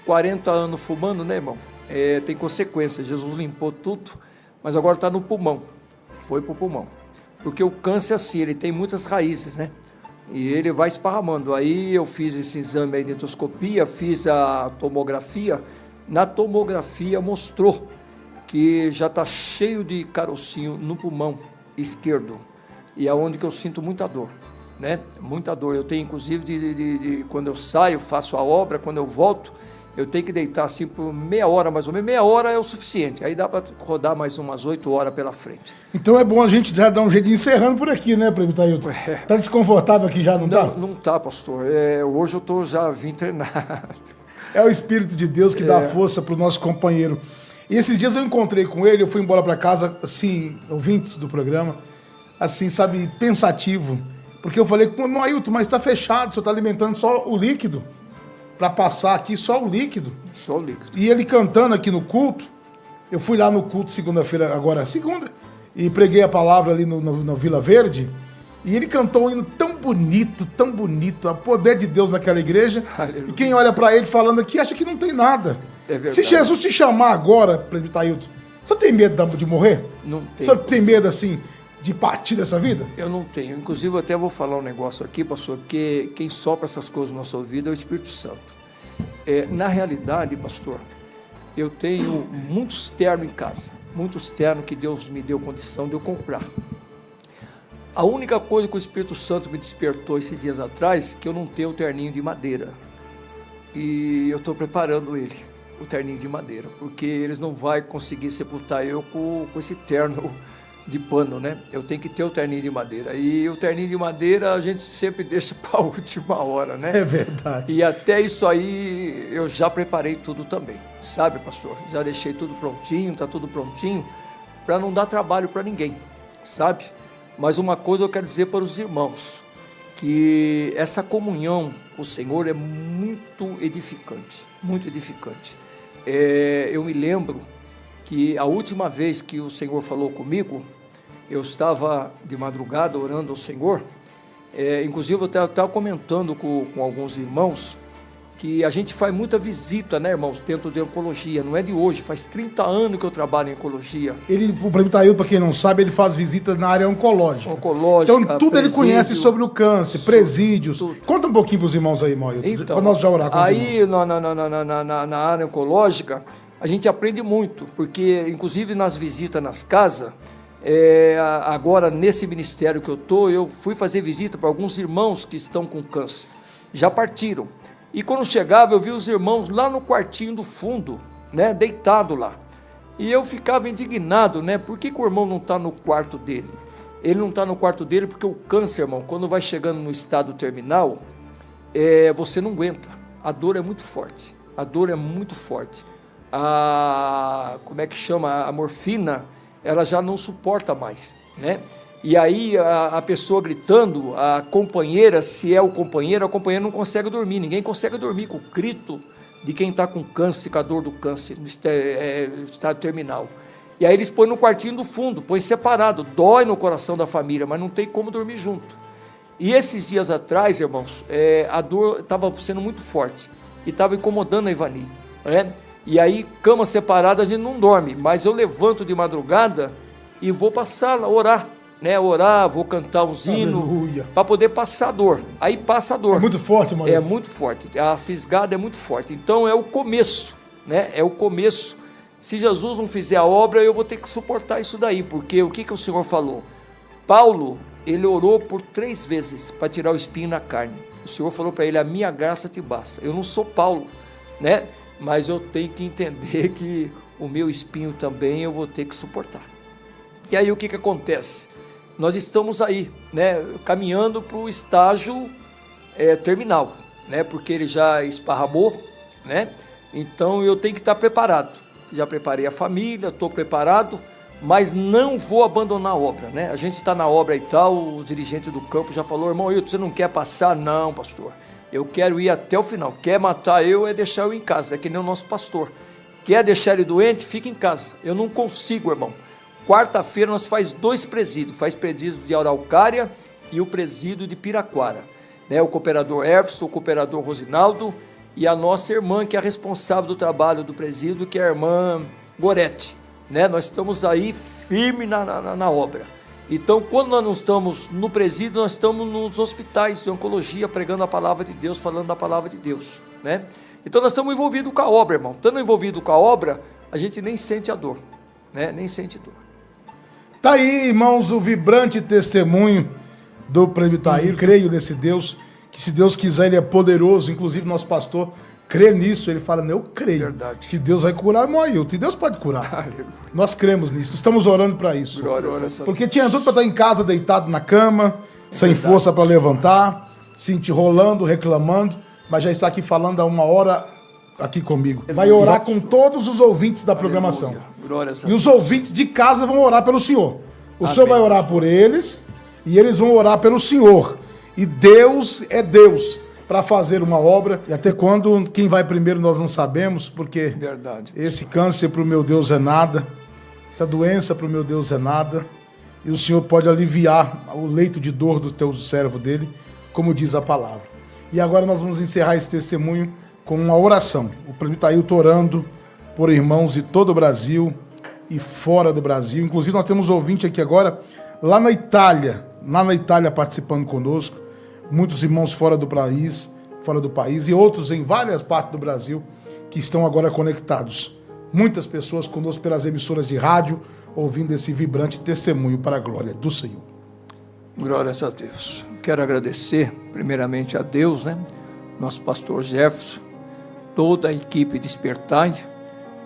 40 anos fumando, né, irmão? Tem consequências. Jesus limpou tudo, mas agora está no pulmão. Foi pro pulmão. Porque o câncer, assim, ele tem muitas raízes, né? E ele vai esparramando. Aí eu fiz esse exame aí de endoscopia, fiz a tomografia. Na tomografia mostrou que já está cheio de carocinho no pulmão esquerdo. E é onde que eu sinto muita dor, né? Muita dor. Eu tenho, inclusive, quando eu saio, faço a obra, quando eu volto, eu tenho que deitar assim por meia hora, mais ou menos. Meia hora é o suficiente. Aí dá para rodar mais umas 8 horas pela frente. Então é bom a gente já dar um jeito de encerrando por aqui, né, Prefeito Ailton? Tá desconfortável aqui já, não tá? Não tá, pastor. Hoje eu já vim treinar. É o Espírito de Deus que dá força pro nosso companheiro. E esses dias eu encontrei com ele, eu fui embora para casa, assim, ouvintes do programa, assim, sabe, pensativo. Porque eu falei, não, Ailton, mas tá fechado, o senhor tá alimentando só o líquido. Para passar aqui só o líquido. Só o líquido. E ele cantando aqui no culto, eu fui lá no culto segunda-feira, agora segunda, e preguei a palavra ali no Vila Verde, e ele cantou um hino tão bonito, o poder de Deus naquela igreja. Aleluia. E quem olha para ele falando aqui acha que não tem nada. É verdade. Se Jesus te chamar agora, Prefeito Ailton, você tem medo de morrer? Não O tem. senhor tem medo, assim, de partir dessa vida? Eu não tenho. Inclusive, eu até vou falar um negócio aqui, pastor, porque quem sopra essas coisas na sua vida é o Espírito Santo. Na realidade, pastor, eu tenho muitos ternos em casa, muitos ternos que Deus me deu condição de eu comprar. A única coisa que o Espírito Santo me despertou esses dias atrás, que eu não tenho o terninho de madeira. E eu estou preparando ele, o terninho de madeira, porque eles não vão conseguir sepultar eu com esse terno de pano, né? Eu tenho que ter o terninho de madeira. E o terninho de madeira a gente sempre deixa para a última hora, né? É verdade. E até isso aí eu já preparei tudo também, sabe, pastor? Já deixei tudo prontinho, tá tudo prontinho, para não dar trabalho para ninguém, sabe? Mas uma coisa eu quero dizer para os irmãos, que essa comunhão com o Senhor é muito edificante, muito edificante. Eu me lembro que a última vez que o Senhor falou comigo, eu estava de madrugada orando ao Senhor, inclusive eu estava comentando com alguns irmãos, que a gente faz muita visita, né, irmãos, dentro de oncologia, não é de hoje, faz 30 anos que eu trabalho em oncologia. O Prefeito Ailton, para quem não sabe, ele faz visitas na área oncológica. Então, tudo ele conhece sobre o câncer, presídios. Tudo. Conta um pouquinho para os irmãos aí, Moio, Então, para nós já orar com os aí, irmãos. na área oncológica, a gente aprende muito, porque, inclusive, nas visitas nas casas, agora, nesse ministério que eu fui fazer visita para alguns irmãos que estão com câncer. Já partiram. E quando chegava, eu vi os irmãos lá no quartinho do fundo, né, deitado lá. E eu ficava indignado, né? Por que o irmão não está no quarto dele? Ele não está no quarto dele porque o câncer, irmão, quando vai chegando no estado terminal, você não aguenta. A dor é muito forte. A dor é muito forte. Como é que chama? A morfina, ela já não suporta mais, né? E aí a pessoa gritando, a companheira, se é o companheiro, a companheira não consegue dormir. Ninguém consegue dormir com o grito de quem está com câncer, com a dor do câncer, no estado terminal. E aí eles põem no quartinho do fundo, põem separado, dói no coração da família, mas não tem como dormir junto. E esses dias atrás, irmãos, a dor estava sendo muito forte e estava incomodando a Ivani, né? E aí, cama separada, a gente não dorme, mas eu levanto de madrugada e vou para a sala orar. Né, orar, vou cantar uns hinos para poder passar a dor. Aí passa a dor. É muito forte, mano. É muito forte. A fisgada é muito forte. Então é o começo, né? É o começo. Se Jesus não fizer a obra, eu vou ter que suportar isso daí, porque o que o Senhor falou? Paulo, ele orou por 3 vezes para tirar o espinho na carne. O Senhor falou para ele: a minha graça te basta. Eu não sou Paulo, né? Mas eu tenho que entender que o meu espinho também eu vou ter que suportar. E aí o que acontece? Nós estamos aí, né, caminhando para o estágio terminal, né, porque ele já esparramou, né, então eu tenho que estar preparado. Já preparei a família, estou preparado, mas não vou abandonar a obra, né? A gente está na obra e tal, os dirigentes do campo já falou, irmão, você não quer passar? Não, pastor, eu quero ir até o final. Quer matar eu, é deixar eu em casa, é que nem o nosso pastor. Quer deixar ele doente? Fica em casa. Eu não consigo, irmão. Quarta-feira nós faz 2 presídios, faz presídio de Araucária e o presídio de Piraquara, né? O cooperador Everson, o cooperador Rosinaldo e a nossa irmã, que é a responsável do trabalho do presídio, que é a irmã Gorete, né? Nós estamos aí firme na obra. Então, quando nós não estamos no presídio, nós estamos nos hospitais de oncologia, pregando a palavra de Deus, falando da palavra de Deus, né? Então, nós estamos envolvidos com a obra, irmão. Estando envolvido com a obra, a gente nem sente a dor, né? Nem sente dor. Tá aí, irmãos, o vibrante testemunho do presbítero. Creio nesse Deus, que se Deus quiser, ele é poderoso. Inclusive, nosso pastor crê nisso. Ele fala, eu creio. Verdade. Que Deus vai curar o irmão Ailton. E Deus pode curar. Aleluia. Nós cremos nisso. Estamos orando para isso. Glória. Porque tinha tudo para estar em casa, deitado na cama, sem força para levantar, se enrolando, reclamando, mas já está aqui falando há 1 hora aqui comigo. Vai orar com todos os ouvintes da programação. E os ouvintes de casa vão orar pelo senhor. O senhor vai orar por eles e eles vão orar pelo senhor. E Deus é Deus para fazer uma obra. E até quando, quem vai primeiro nós não sabemos, porque esse câncer para o meu Deus é nada, essa doença para o meu Deus é nada. E o senhor pode aliviar o leito de dor do teu servo dele, como diz a palavra. E agora nós vamos encerrar esse testemunho com uma oração. O presbítero Ailton orando por irmãos de todo o Brasil e fora do Brasil. Inclusive, nós temos ouvinte aqui agora, lá na Itália participando conosco. Muitos irmãos fora do país e outros em várias partes do Brasil que estão agora conectados. Muitas pessoas conosco pelas emissoras de rádio, ouvindo esse vibrante testemunho para a glória do Senhor. Glórias a Deus. Quero agradecer primeiramente a Deus, né? Nosso pastor Jefferson, toda a equipe Despertai,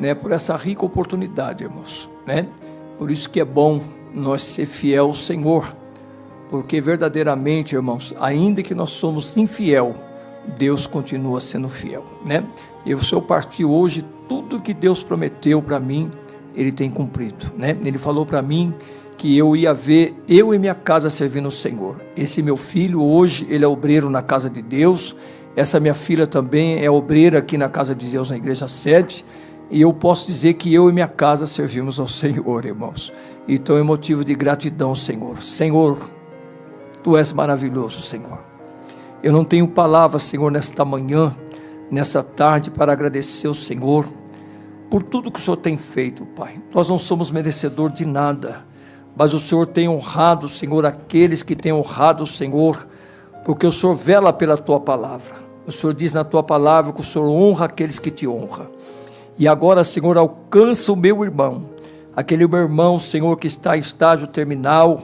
né, por essa rica oportunidade, irmãos, né? Por isso que é bom nós ser fiel ao Senhor, porque verdadeiramente, irmãos, ainda que nós somos infiel, Deus continua sendo fiel, né? E o Senhor partiu hoje, tudo que Deus prometeu para mim, Ele tem cumprido, né? Ele falou para mim que eu ia ver eu e minha casa servindo o Senhor. Esse meu filho hoje, ele é obreiro na casa de Deus. Essa minha filha também é obreira aqui na casa de Deus, na igreja sede. E eu posso dizer que eu e minha casa servimos ao Senhor, irmãos. Então é motivo de gratidão, Senhor. Senhor, Tu és maravilhoso, Senhor. Eu não tenho palavras, Senhor, nesta manhã, nessa tarde, para agradecer ao Senhor por tudo que o Senhor tem feito, Pai. Nós não somos merecedores de nada, mas o Senhor tem honrado, Senhor, aqueles que têm honrado o Senhor, porque o Senhor vela pela Tua palavra. O Senhor diz na Tua palavra que o Senhor honra aqueles que Te honram. E agora, Senhor, alcança o meu irmão, aquele meu irmão, Senhor, que está em estágio terminal,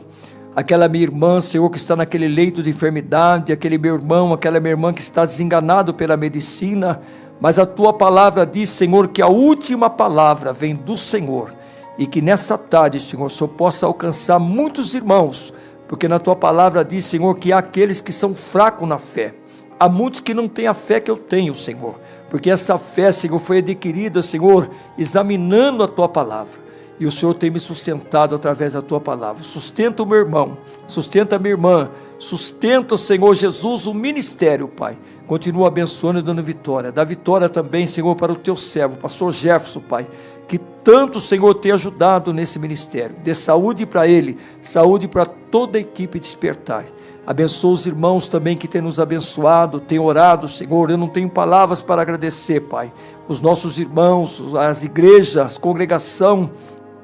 aquela minha irmã, Senhor, que está naquele leito de enfermidade, aquele meu irmão, aquela minha irmã que está desenganado pela medicina, mas a Tua palavra diz, Senhor, que a última palavra vem do Senhor, e que nessa tarde, Senhor, o Senhor possa alcançar muitos irmãos, porque na Tua palavra diz, Senhor, que há aqueles que são fracos na fé, há muitos que não têm a fé que eu tenho, Senhor, porque essa fé, Senhor, foi adquirida, Senhor, examinando a Tua palavra, e o Senhor tem me sustentado através da Tua palavra. Sustenta o meu irmão, sustenta a minha irmã, sustenta, Senhor Jesus, o ministério, Pai. Continua abençoando e dando vitória. Dá vitória também, Senhor, para o Teu servo, pastor Jefferson, Pai, que tanto, Senhor, tem ajudado nesse ministério. Dê saúde para ele, saúde para toda a equipe Despertai. Abençoa os irmãos também que têm nos abençoado, têm orado, Senhor. Eu não tenho palavras para agradecer, Pai. Os nossos irmãos, as igrejas, a congregação,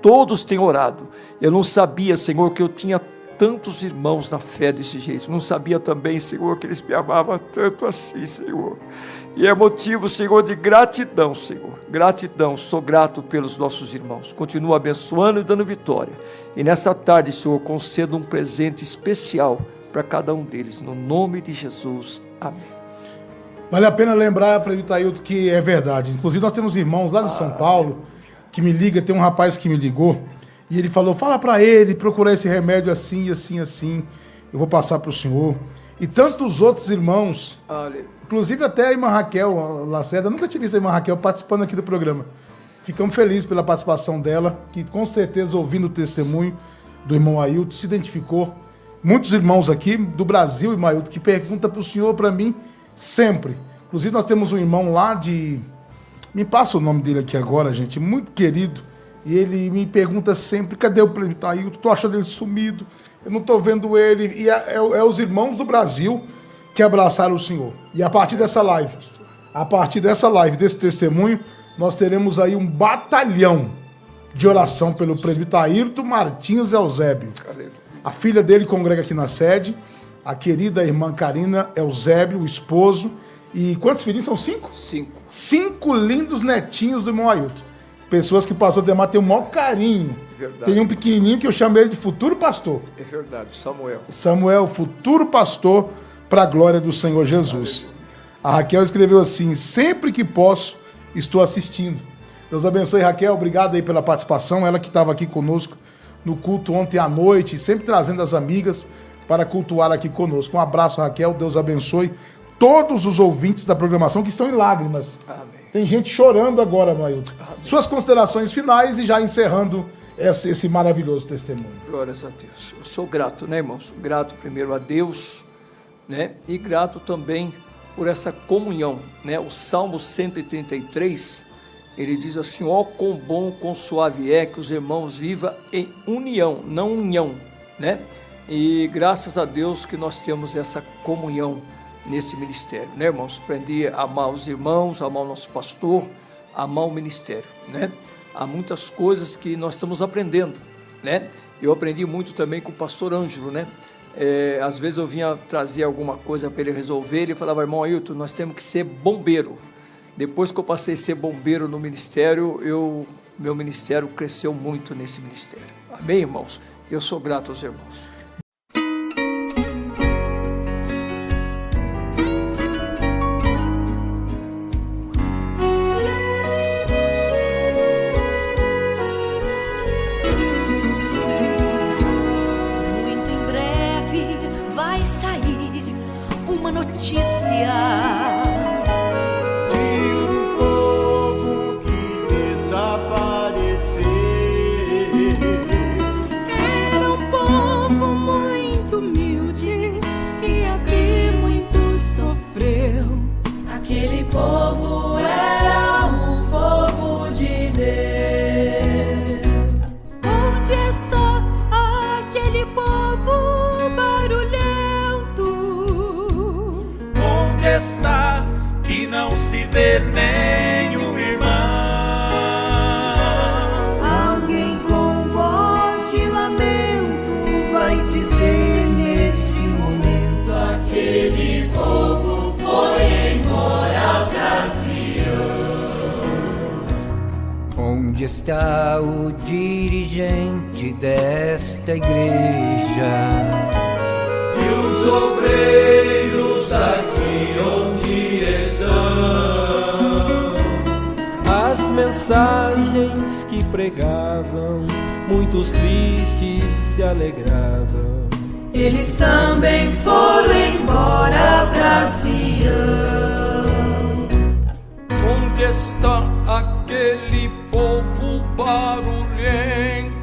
todos têm orado. Eu não sabia, Senhor, que eu tinha tantos irmãos na fé desse jeito. Não sabia também, Senhor, que eles me amavam tanto assim, Senhor. E é motivo, Senhor, de gratidão, Senhor. Gratidão, sou grato pelos nossos irmãos. Continua abençoando e dando vitória. E nessa tarde, Senhor, conceda um presente especial para cada um deles, no nome de Jesus. Amém. Vale a pena lembrar, presbítero Ailton, que é verdade. Inclusive, nós temos irmãos lá de São Paulo que me liga, tem um rapaz que me ligou, e ele falou, fala para ele procurar esse remédio assim, assim, assim, eu vou passar para o senhor. E tantos outros irmãos, inclusive até a irmã Raquel Lacerda, nunca tive visto a irmã Raquel participando aqui do programa. Ficamos felizes pela participação dela, que com certeza, ouvindo o testemunho do irmão Ailton, se identificou. Muitos irmãos aqui do Brasil, irmão Ailton, que perguntam para o senhor, para mim, sempre. Inclusive, nós temos um irmão lá de... Me passa o nome dele aqui agora, gente, muito querido. E ele me pergunta sempre, cadê o presbítero Ailton? Estou achando ele sumido, eu não estou vendo ele. E é os irmãos do Brasil que abraçaram o senhor. E a partir dessa live, desse testemunho, nós teremos aí um batalhão de oração pelo presbítero Ailton Martins Eusébio. A filha dele congrega aqui na sede, a querida irmã Karina Eusébio, o esposo. E quantos filhinhos? São 5? 5. 5 lindos netinhos do irmão Ailton. Pessoas que o pastor Demar tem o maior carinho. Verdade. Tem um pequenininho que eu chamo ele de futuro pastor. É verdade, Samuel. Samuel, futuro pastor, para a glória do Senhor Jesus. A Raquel escreveu assim, sempre que posso, estou assistindo. Deus abençoe, Raquel, obrigado aí pela participação, ela que estava aqui conosco no culto ontem à noite, sempre trazendo as amigas para cultuar aqui conosco. Um abraço, Raquel, Deus abençoe todos os ouvintes da programação que estão em lágrimas. Amém. Tem gente chorando agora, Mailton. Suas considerações finais e já encerrando esse maravilhoso testemunho. Glórias a Deus. Eu sou grato, né, irmãos? Grato primeiro a Deus, né? E grato também por essa comunhão, né? O Salmo 133, ele diz assim, ó, quão bom, quão suave é que os irmãos vivam em união, não união, né? E graças a Deus que nós temos essa comunhão nesse ministério, né, irmãos? Aprendi a amar os irmãos, a amar o nosso pastor, a amar o ministério, né? Há muitas coisas que nós estamos aprendendo, né? Eu aprendi muito também com o pastor Ângelo, né? Às vezes eu vinha trazer alguma coisa para ele resolver, ele falava, irmão Ailton, nós temos que ser bombeiro. Depois que eu passei a ser bombeiro no ministério, meu ministério cresceu muito nesse ministério. Amém, irmãos? Eu sou grato aos irmãos. Que não se vê nenhum irmão. Alguém com voz de lamento vai dizer neste momento: aquele povo foi embora pra Sião. Onde está o dirigente desta igreja? E os obreiros aqui onde estão? As mensagens que pregavam, muitos tristes se alegravam. Eles também foram embora pra Sião. Onde está aquele povo barulhento?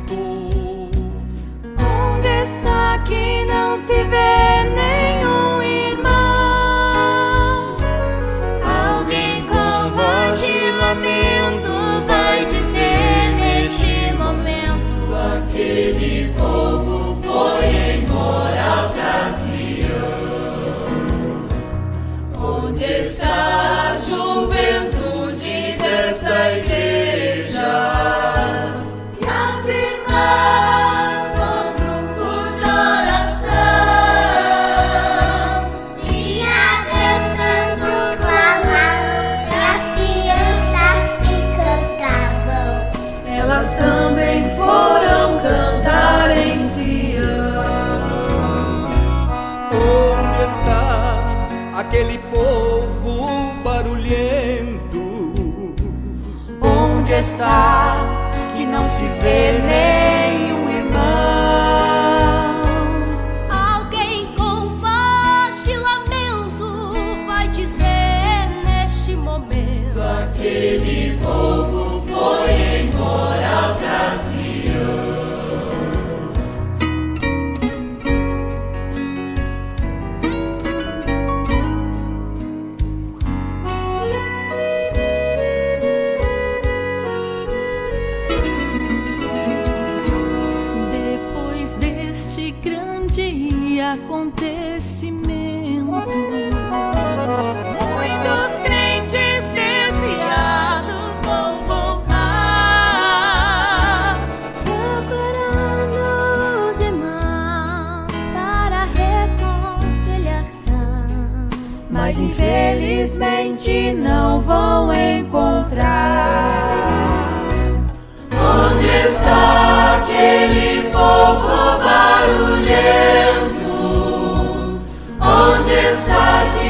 Onde está que não se vê nenhum irmão? Alguém com voz de lamento vai dizer neste momento: aquele povo foi embora pra Sião. Onde está a juventude desta igreja? E as irmãs, o grupo de oração? aquele povo foi embora pra Sião. Depois deste grande acontecimento, Muitos crentes desviados vão voltar, procurando os irmãos para reconciliação, mas infelizmente não vão encontrar. Onde está aquele povo barulhento? Onde está aquele